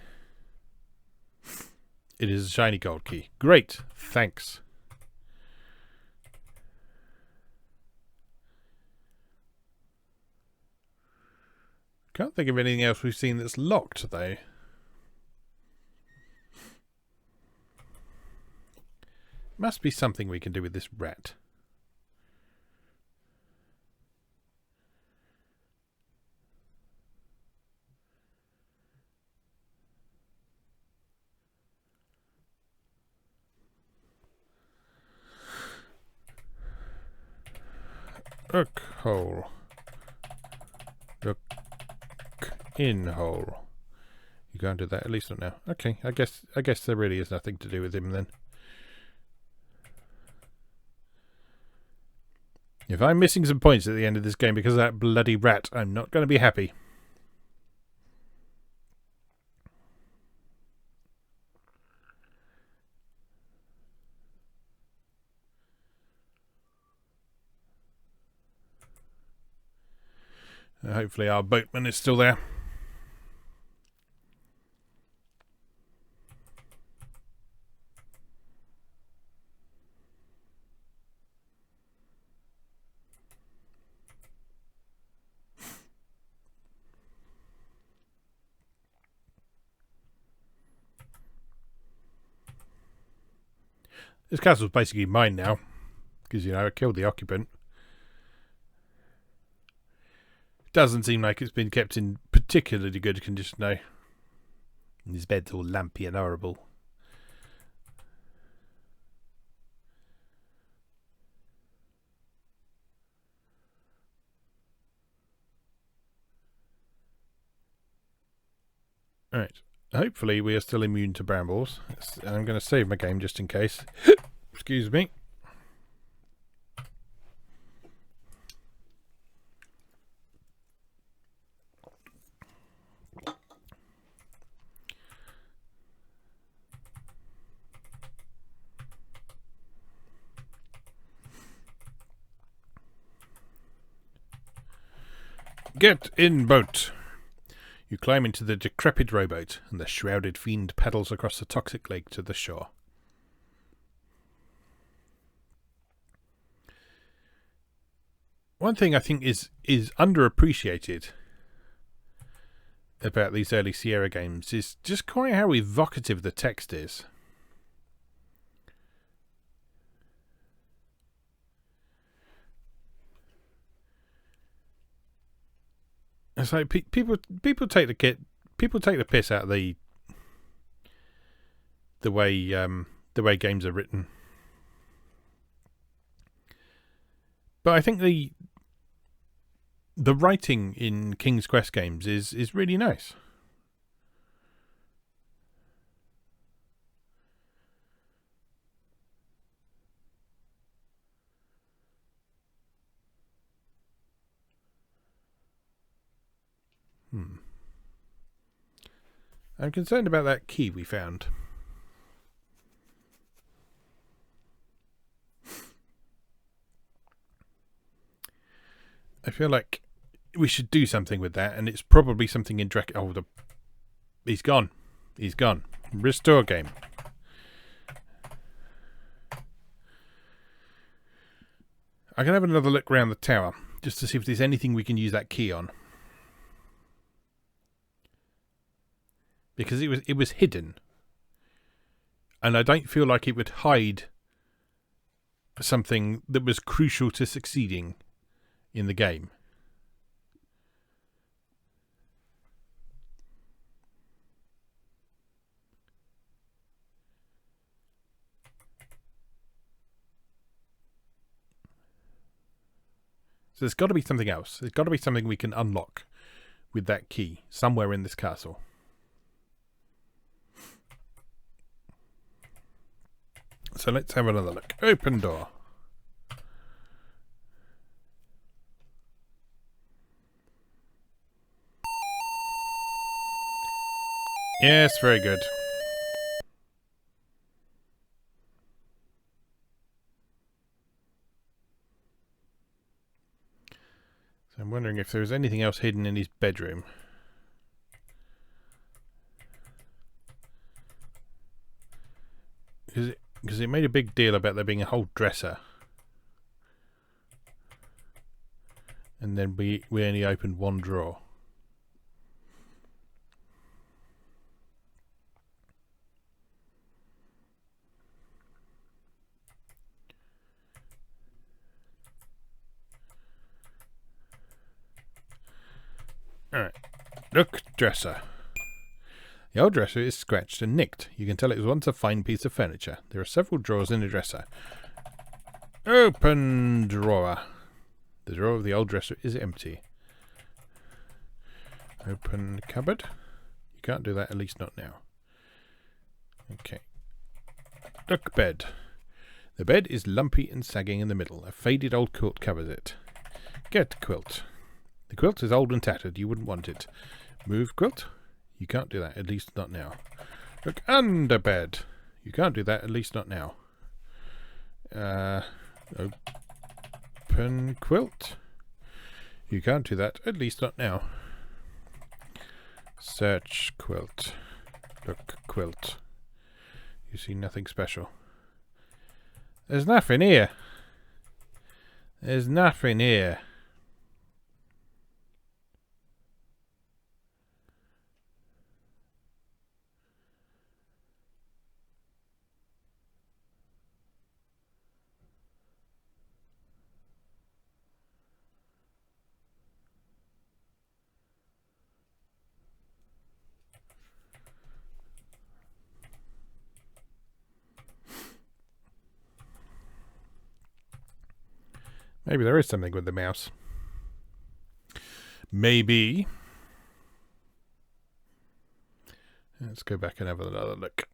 It is a shiny gold key. Great, thanks. Can't think of anything else we've seen that's locked, though. Must be something we can do with this rat. Look, hole. Look, in hole. You can't do that, at least not now. Okay, I guess there really is nothing to do with him then. If I'm missing some points at the end of this game because of that bloody rat, I'm not going to be happy. Hopefully our boatman is still there. This castle's basically mine now, because, you know, I killed the occupant. Doesn't seem like it's been kept in particularly good condition, though. And his bed's all lumpy and horrible. Alright. Hopefully we are still immune to brambles. I'm going to save my game just in case. Excuse me. Get in boat. You climb into the decrepit rowboat, and the shrouded fiend paddles across the toxic lake to the shore. One thing I think is underappreciated about these early Sierra games is just quite how evocative the text is. It's like people take the piss out of the way games are written, but I think the writing in King's Quest games is really nice. I'm concerned about that key we found. I feel like we should do something with that, and it's probably something in Drek. Oh, he's gone. He's gone. Restore game. I can have another look around the tower just to see if there's anything we can use that key on. Because it was hidden, and I don't feel like it would hide something that was crucial to succeeding in the game. So there's got to be something else. There's got to be something we can unlock with that key somewhere in this castle. So let's have another look. Open door. Yes, very good. So I'm wondering if there's anything else hidden in his bedroom. Because it made a big deal about there being a whole dresser. And then we only opened one drawer. Alright. Look, dresser. The old dresser is scratched and nicked. You can tell it was once a fine piece of furniture. There are several drawers in the dresser. Open drawer. The drawer of the old dresser is empty. Open cupboard. You can't do that, at least not now. Okay. Look, bed. The bed is lumpy and sagging in the middle. A faded old quilt covers it. Get quilt. The quilt is old and tattered. You wouldn't want it. Move quilt. You can't do that, at least not now. Look under bed. You can't do that, at least not now. Open quilt. You can't do that, at least not now. Search quilt. Look quilt. You see nothing special. There's nothing here. There's nothing here. Maybe there is something with the mouse. Maybe. Let's go back and have another look.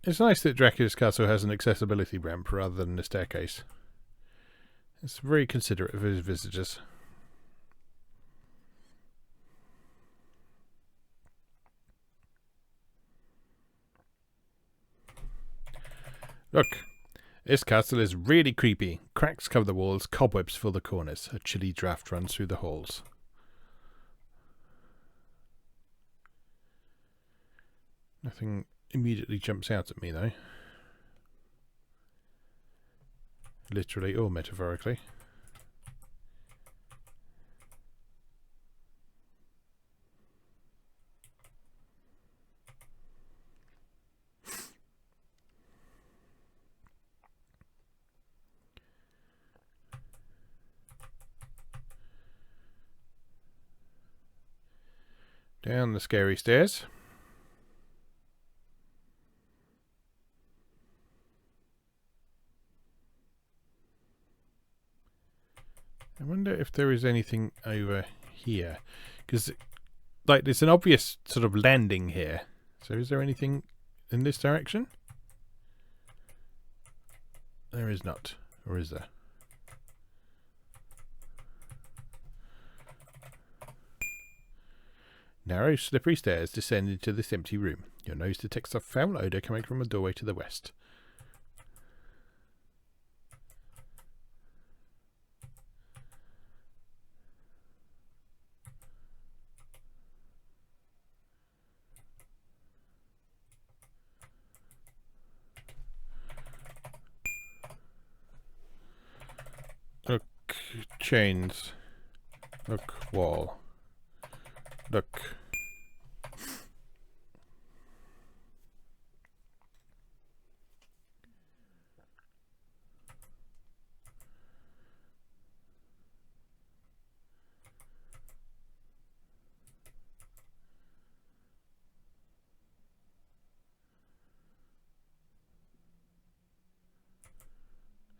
It's nice that Dracula's Castle has an accessibility ramp rather than a staircase. It's very considerate of his visitors. Look, this castle is really creepy. Cracks cover the walls, cobwebs fill the corners. A chilly draft runs through the halls. Nothing immediately jumps out at me, though. Literally or metaphorically. Down the scary stairs. I wonder if there is anything over here. Because, like, there's an obvious sort of landing here. So is there anything in this direction? There is not. Or is there? Narrow, slippery stairs descend into this empty room. Your nose detects a foul odour coming from a doorway to the west. Look, chains. Look, wall. Look.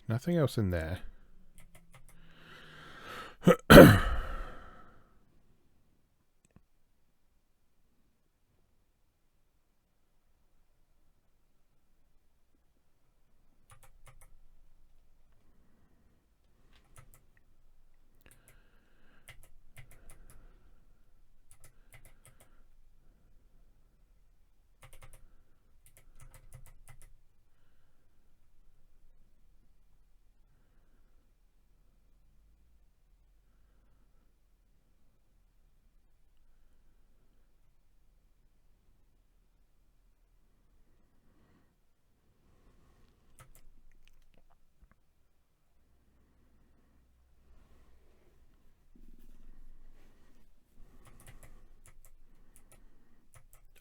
Nothing else in there.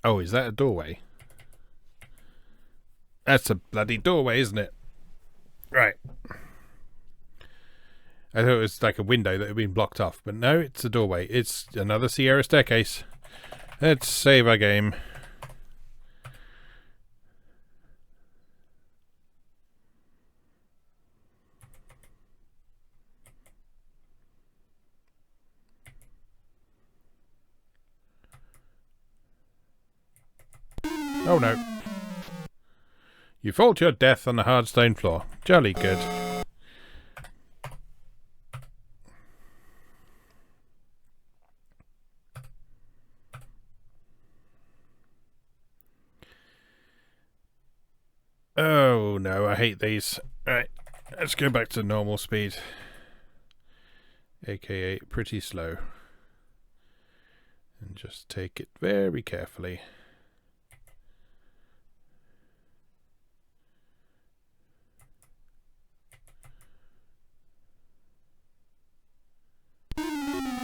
Oh, is that a doorway? That's a bloody doorway, isn't it? Right. I thought it was like a window that had been blocked off, but no, it's a doorway. It's another Sierra staircase. Let's save our game. Oh no. You fall to your death on the hard stone floor. Jolly good. Oh no, I hate these. Right, let's go back to normal speed. AKA pretty slow. And just take it very carefully.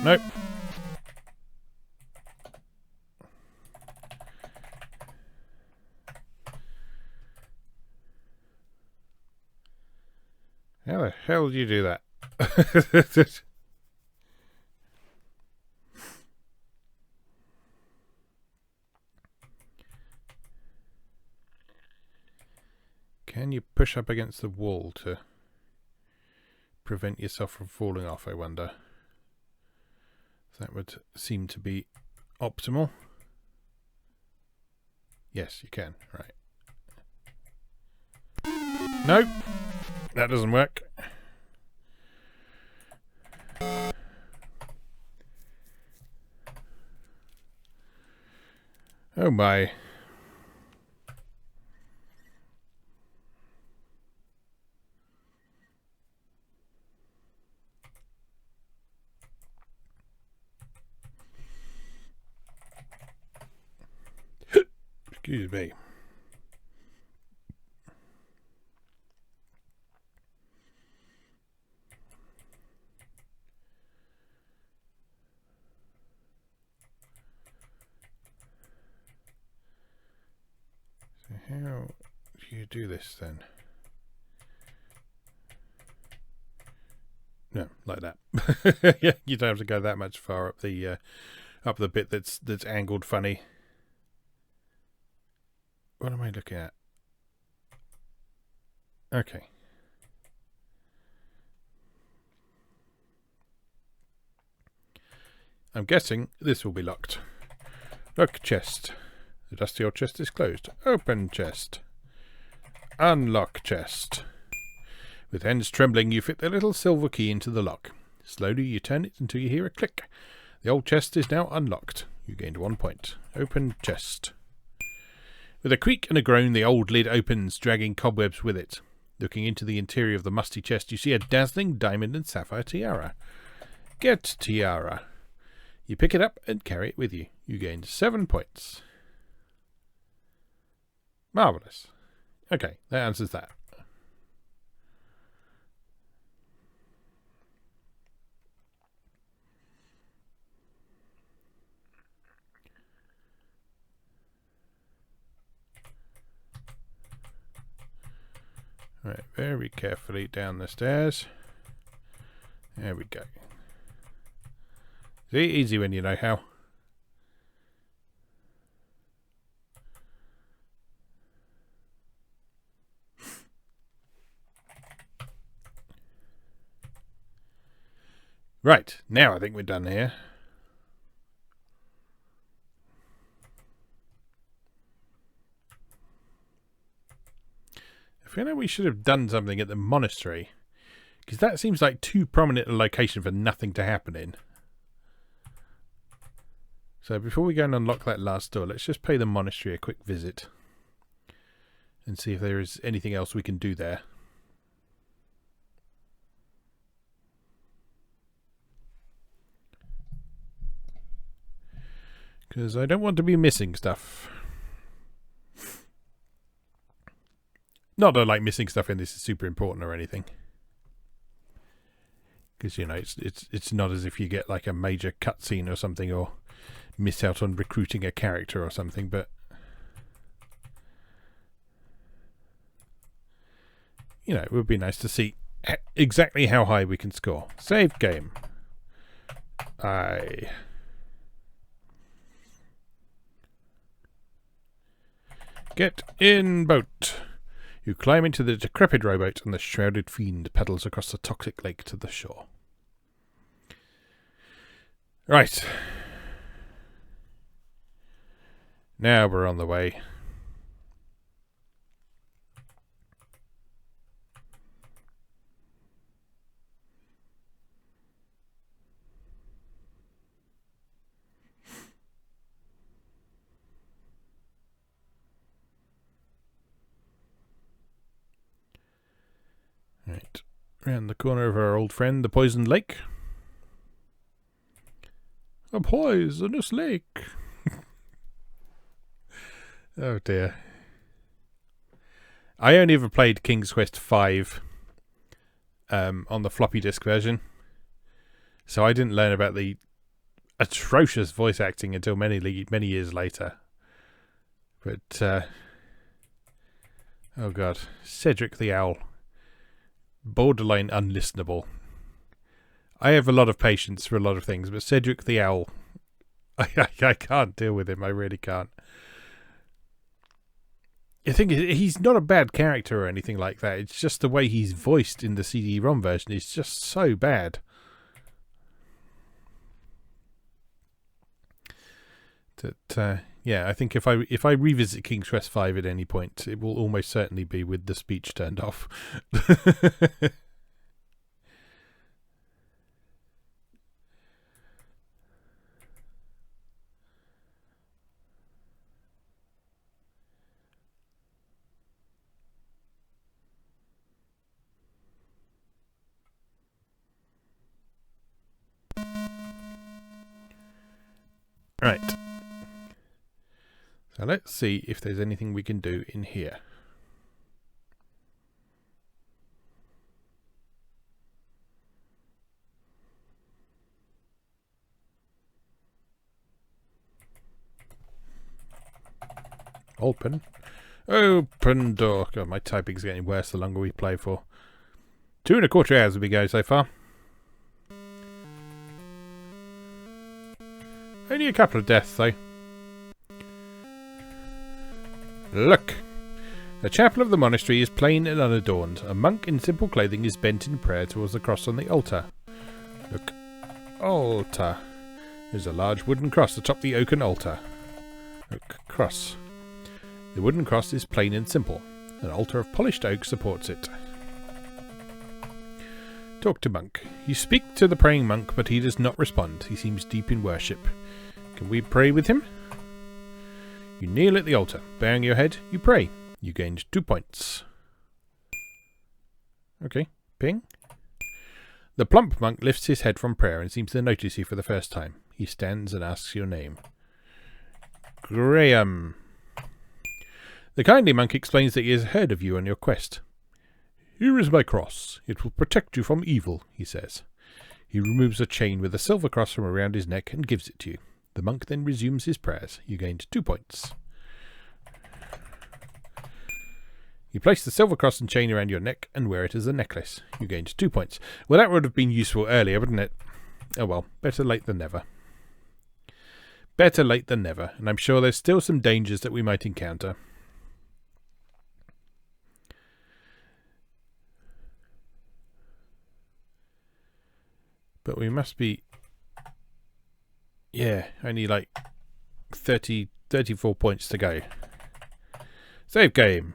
Nope. How the hell did you do that? Can you push up against the wall to prevent yourself from falling off, I wonder. That would seem to be optimal. Yes, you can. Right. Nope. That doesn't work. Oh my. Excuse me. So how do you do this then? No, like that. Yeah, you don't have to go that much far up the bit that's angled funny. What am I looking at? Okay. I'm guessing this will be locked. Lock chest. The dusty old chest is closed. Open chest. Unlock chest. With hands trembling, you fit the little silver key into the lock. Slowly you turn it until you hear a click. The old chest is now unlocked. You gained 1 point. Open chest. With a creak and a groan, the old lid opens, dragging cobwebs with it. Looking into the interior of the musty chest, you see a dazzling diamond and sapphire tiara. Get tiara. You pick it up and carry it with you. You gained 7 points. Marvellous. Okay, that answers that. Right, very carefully down the stairs. There we go. See, easy when you know how. Right, now I think we're done here. I feel like we should have done something at the monastery, because that seems like too prominent a location for nothing to happen in. So before we go and unlock that last door, let's just pay the monastery a quick visit and see if there is anything else we can do there. Because I don't want to be missing stuff. Not that like missing stuff in this is super important or anything. Because, you know, it's not as if you get like a major cutscene or something, or miss out on recruiting a character or something, but you know, it would be nice to see exactly how high we can score. Save game. Get in boat. You climb into the decrepit rowboat and the shrouded fiend paddles across the toxic lake to the shore. Right. Now we're on the way. Right. Round the corner of our old friend, the poisoned lake. A poisonous lake. Oh dear. I only ever played King's Quest V on the floppy disk version, so I didn't learn about the atrocious voice acting until many years later. But oh god, Cedric the Owl, borderline unlistenable. I have a lot of patience for a lot of things, but Cedric the Owl, I can't deal with him. I really can't. I think he's not a bad character or anything like that. It's just the way he's voiced in the CD-ROM version is just so bad. That yeah, I think if I revisit King's Quest V at any point, it will almost certainly be with the speech turned off. Right. So let's see if there's anything we can do in here. Open. Open door. God, my typing's getting worse the longer we play for. 2¼ hours we go so far. Only a couple of deaths though. Look! The chapel of the monastery is plain and unadorned. A monk in simple clothing is bent in prayer towards the cross on the altar. Look. Altar. There's a large wooden cross atop the oaken altar. Look. Cross. The wooden cross is plain and simple. An altar of polished oak supports it. Talk to monk. You speak to the praying monk, but he does not respond. He seems deep in worship. Can we pray with him? You kneel at the altar. Bowing your head, you pray. You gained 2 points. Okay, ping. The plump monk lifts his head from prayer and seems to notice you for the first time. He stands and asks your name. Graham. The kindly monk explains that he has heard of you on your quest. Here is my cross. It will protect you from evil, he says. He removes a chain with a silver cross from around his neck and gives it to you. The monk then resumes his prayers. You gained 2 points. You place the silver cross and chain around your neck and wear it as a necklace. You gained 2 points. Well, that would have been useful earlier, wouldn't it? Oh well, better late than never. Better late than never, and I'm sure there's still some dangers that we might encounter. But we must be... Yeah, only like 34 points to go. Save game.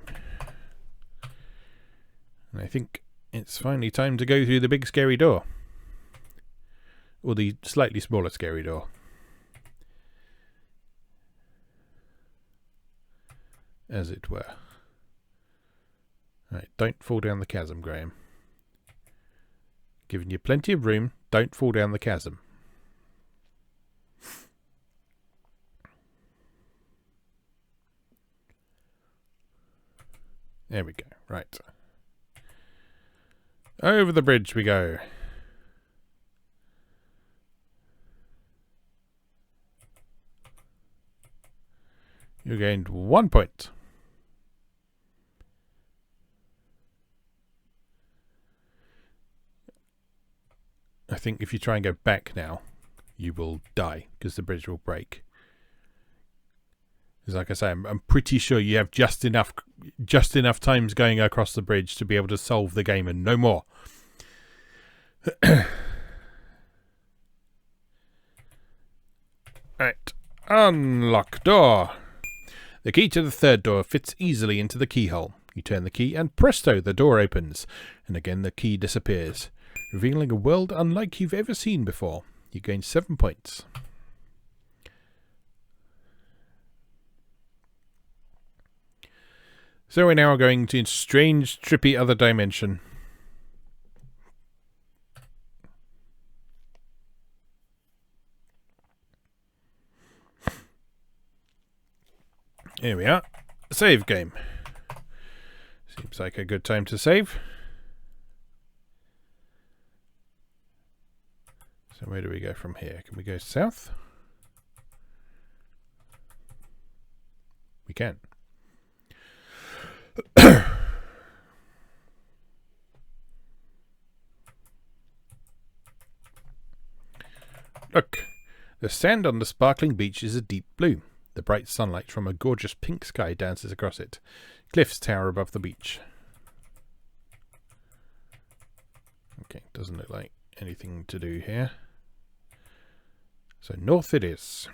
And I think it's finally time to go through the big scary door. Or the slightly smaller scary door. As it were. Right, don't fall down the chasm, Graham. Giving you plenty of room, don't fall down the chasm. There we go, right. Over the bridge we go. You gained 1 point. I think if you try and go back now, you will die because the bridge will break. Because like I say, I'm pretty sure you have just enough times going across the bridge to be able to solve the game and no more. Right. Unlock door. The key to the third door fits easily into the keyhole. You turn the key and presto, the door opens. And again the key disappears, revealing a world unlike you've ever seen before. You gain 7 points. So we're now going to strange, trippy other dimension. Here we are. Save game. Seems like a good time to save. So where do we go from here? Can we go south? We can. Look, the sand on the sparkling beach is a deep blue. The bright sunlight from a gorgeous pink sky dances across it. Cliffs tower above the beach. Okay, doesn't look like anything to do here. So north it is.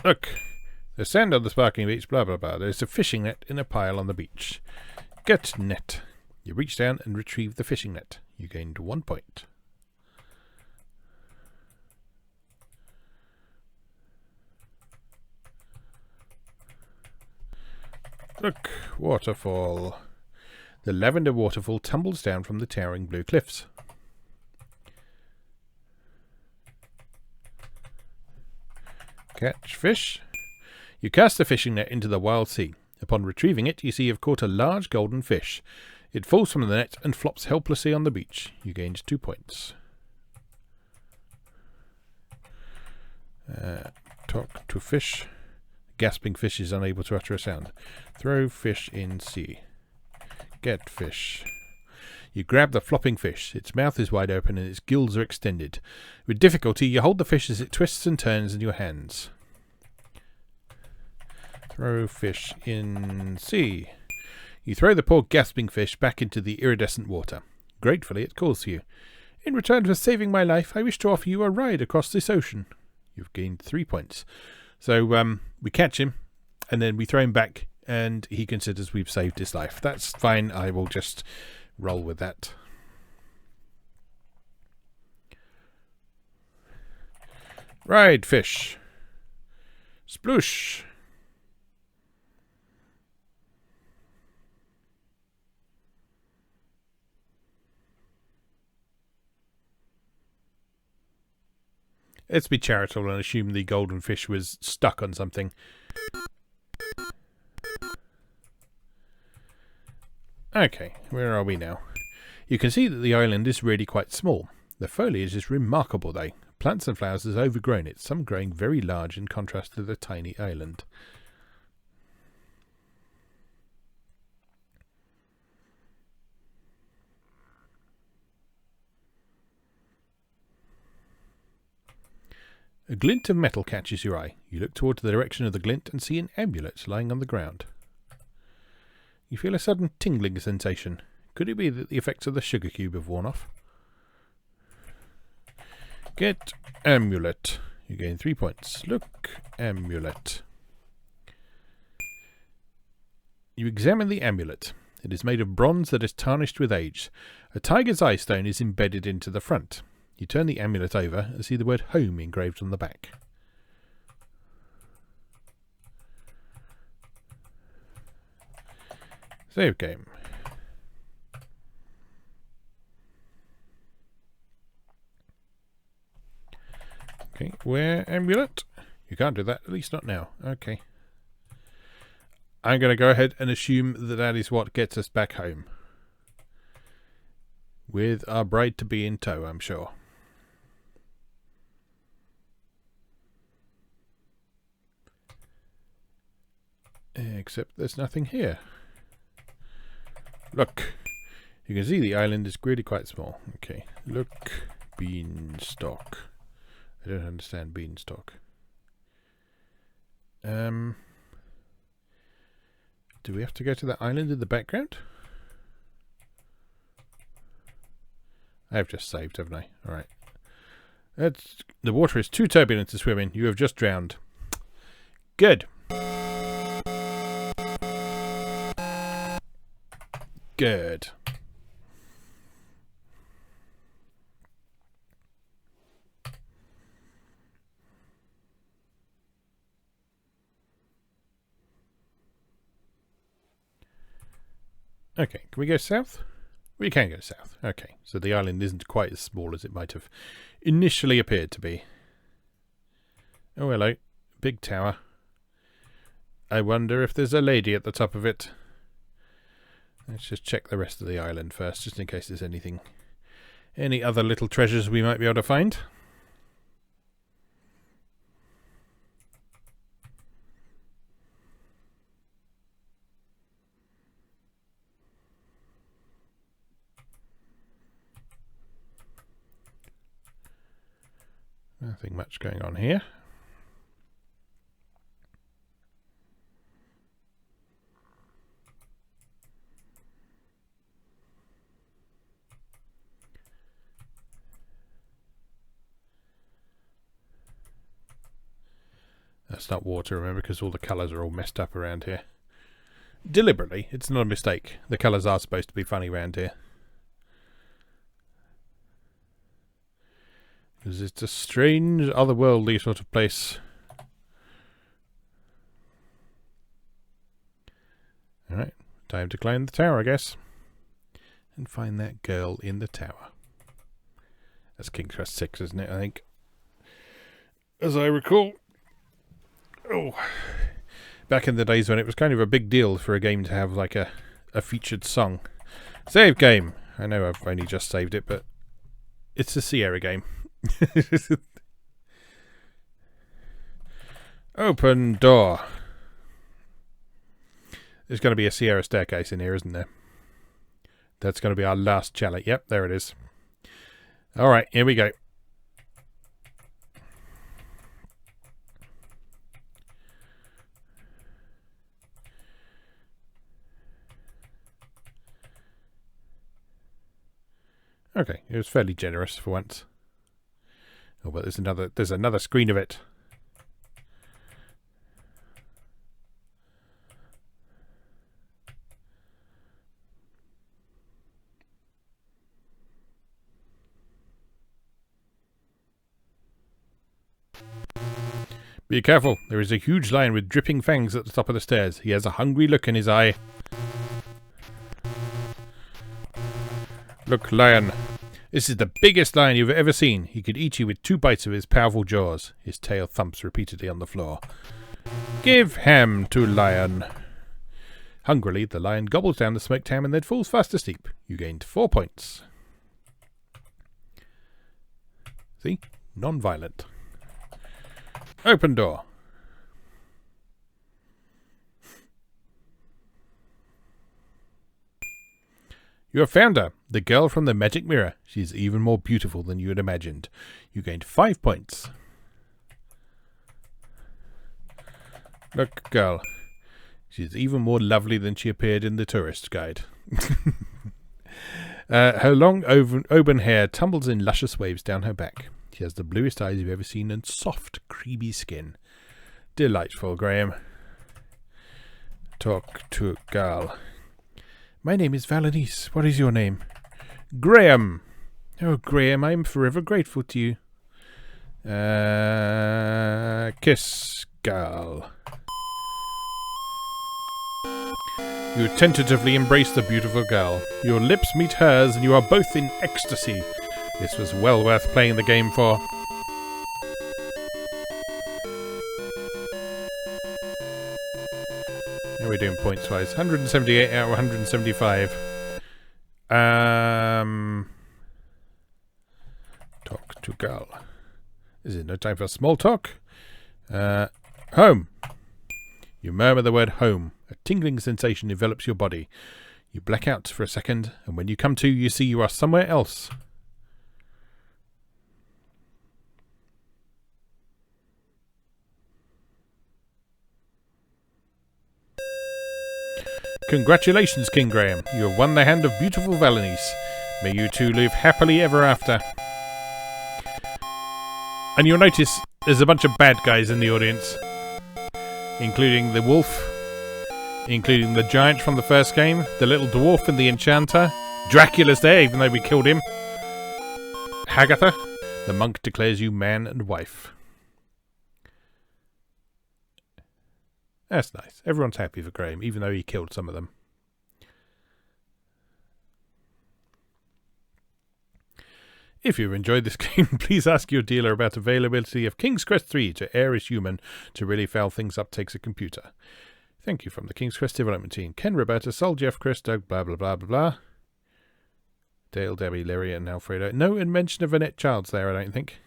Look, there's sand on the sparkling beach, blah blah blah. There's a fishing net in a pile on the beach. Get net. You reach down and retrieve the fishing net. You gained 1 point. Look, waterfall. The lavender waterfall tumbles down from the towering blue cliffs. Catch fish. You cast the fishing net into the wild sea. Upon retrieving it, you see you've caught a large golden fish. It falls from the net and flops helplessly on the beach. You gained 2 points. Talk to fish. Gasping fish is unable to utter a sound. Throw fish in sea. Get fish. You grab the flopping fish. Its mouth is wide open and its gills are extended. With difficulty, you hold the fish as it twists and turns in your hands. Throw fish in sea. You throw the poor gasping fish back into the iridescent water. Gratefully, it calls to you. In return for saving my life, I wish to offer you a ride across this ocean. You've gained 3 points. So we catch him, and then we throw him back, and he considers we've saved his life. That's fine. I will just roll with that. Ride fish. Sploosh. Let's be charitable and assume the golden fish was stuck on something. Okay, where are we now? You can see that the island is really quite small. The foliage is remarkable though. Plants and flowers have overgrown it, some growing very large in contrast to the tiny island. A glint of metal catches your eye. You look towards the direction of the glint and see an amulet lying on the ground. You feel a sudden tingling sensation. Could it be that the effects of the sugar cube have worn off? Get amulet. You gain 3 points. Look, amulet. You examine the amulet. It is made of bronze that is tarnished with age. A tiger's eye stone is embedded into the front. You turn the amulet over and see the word home engraved on the back. Save game. Okay, where amulet? You can't do that, at least not now. Okay. I'm going to go ahead and assume that that is what gets us back home. With our bride-to-be in tow, I'm sure. Except there's nothing here. Look. You can see the island is really quite small. Okay. Look. Beanstalk. I don't understand beanstalk. Do we have to go to the island in the background? I've just saved, haven't I? Alright. The water is too turbulent to swim in. You have just drowned. Good. Good. Okay, can we go south? We can go south. Okay, so the island isn't quite as small as it might have initially appeared to be. Oh, hello. Big tower. I wonder if there's a lady at the top of it. Let's just check the rest of the island first, just in case there's any other little treasures we might be able to find. Nothing much going on here. That's not water, remember, because all the colours are all messed up around here. Deliberately, it's not a mistake. The colours are supposed to be funny around here. Because it's a strange, otherworldly sort of place. Alright, time to climb the tower, I guess. And find that girl in the tower. That's King's Quest 6, isn't it, I think? As I recall. Oh, back in the days when it was kind of a big deal for a game to have like a featured song. Save game. I know I've only just saved it, but it's a Sierra game. Open door. There's going to be a Sierra staircase in here, isn't there? That's going to be our last challenge. Yep, there it is. Alright, here we go. Okay, it was fairly generous for once. Oh, but there's another screen of it. Be careful, there is a huge lion with dripping fangs at the top of the stairs. He has a hungry look in his eye. Look, lion. This is the biggest lion you've ever seen. He could eat you with 2 bites of his powerful jaws. His tail thumps repeatedly on the floor. Give ham to lion. Hungrily, the lion gobbles down the smoked ham and then falls fast asleep. You gained 4 points. See? Non-violent. Open door. You have found her, the girl from the magic mirror. She's even more beautiful than you had imagined. You gained 5 points. Look, girl. She's even more lovely than she appeared in the tourist guide. Her long auburn hair tumbles in luscious waves down her back. She has the bluest eyes you've ever seen and soft, creamy skin. Delightful, Graham. Talk to a girl. My name is Valenice. What is your name? Graham. Oh, Graham, I'm forever grateful to you. Kiss, girl. You tentatively embrace the beautiful girl. Your lips meet hers and you are both in ecstasy. This was well worth playing the game for. How are we doing points-wise? 178 out of 175. Talk to girl. Is it no time for small talk? Home. You murmur the word home. A tingling sensation envelops your body. You black out for a second, and when you come to, you see you are somewhere else. Congratulations, King Graham. You have won the hand of beautiful Valenice. May you two live happily ever after. And you'll notice there's a bunch of bad guys in the audience. Including the wolf. Including the giant from the first game. The little dwarf and the enchanter. Dracula's there, even though we killed him. Hagatha. The monk declares you man and wife. That's nice. Everyone's happy for Graham, even though he killed some of them. If you've enjoyed this game, please ask your dealer about availability of King's Quest 3 to air as human. To really foul things up takes a computer. Thank you from the King's Quest development team. Ken, Roberta, Sol, Jeff, Chris, Doug, blah, blah, blah, blah, blah. Dale, Debbie, Larry, and Alfredo. No mention of Annette Childs there, I don't think.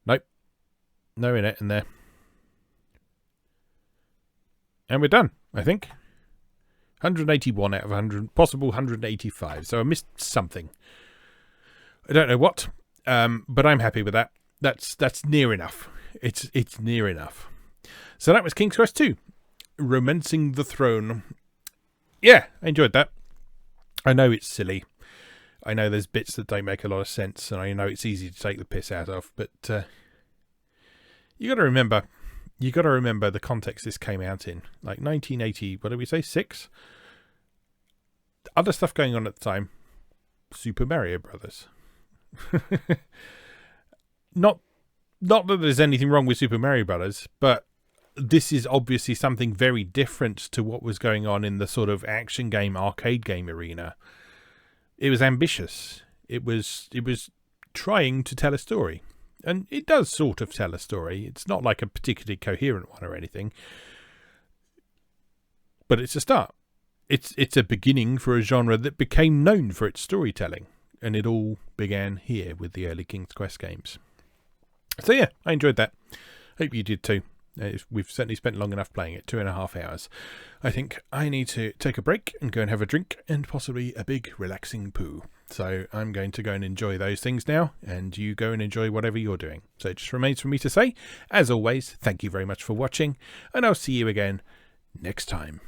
Nope. No Annette in there. And we're done, I think. 181 out of 100, possible 185. So I missed something. I don't know what, but I'm happy with that. That's near enough. It's near enough. So that was King's Quest 2, Romancing the Throne. Yeah, I enjoyed that. I know it's silly. I know there's bits that don't make a lot of sense, and I know it's easy to take the piss out of. But you got to remember the context this came out in, like 1980. What did we say? 6. Other stuff going on at the time. Super Mario Brothers. Not that there's anything wrong with Super Mario Brothers, but this is obviously something very different to what was going on in the sort of action game, arcade game arena. It was ambitious. It was trying to tell a story. And it does sort of tell a story. It's not like a particularly coherent one or anything. But it's a start. It's a beginning for a genre that became known for its storytelling. And it all began here with the early King's Quest games. So yeah, I enjoyed that. Hope you did too. We've certainly spent long enough playing it, 2.5 hours. I think I need to take a break and go and have a drink and possibly a big relaxing poo. So I'm going to go and enjoy those things now, and you go and enjoy whatever you're doing. So it just remains for me to say, as always, thank you very much for watching, and I'll see you again next time.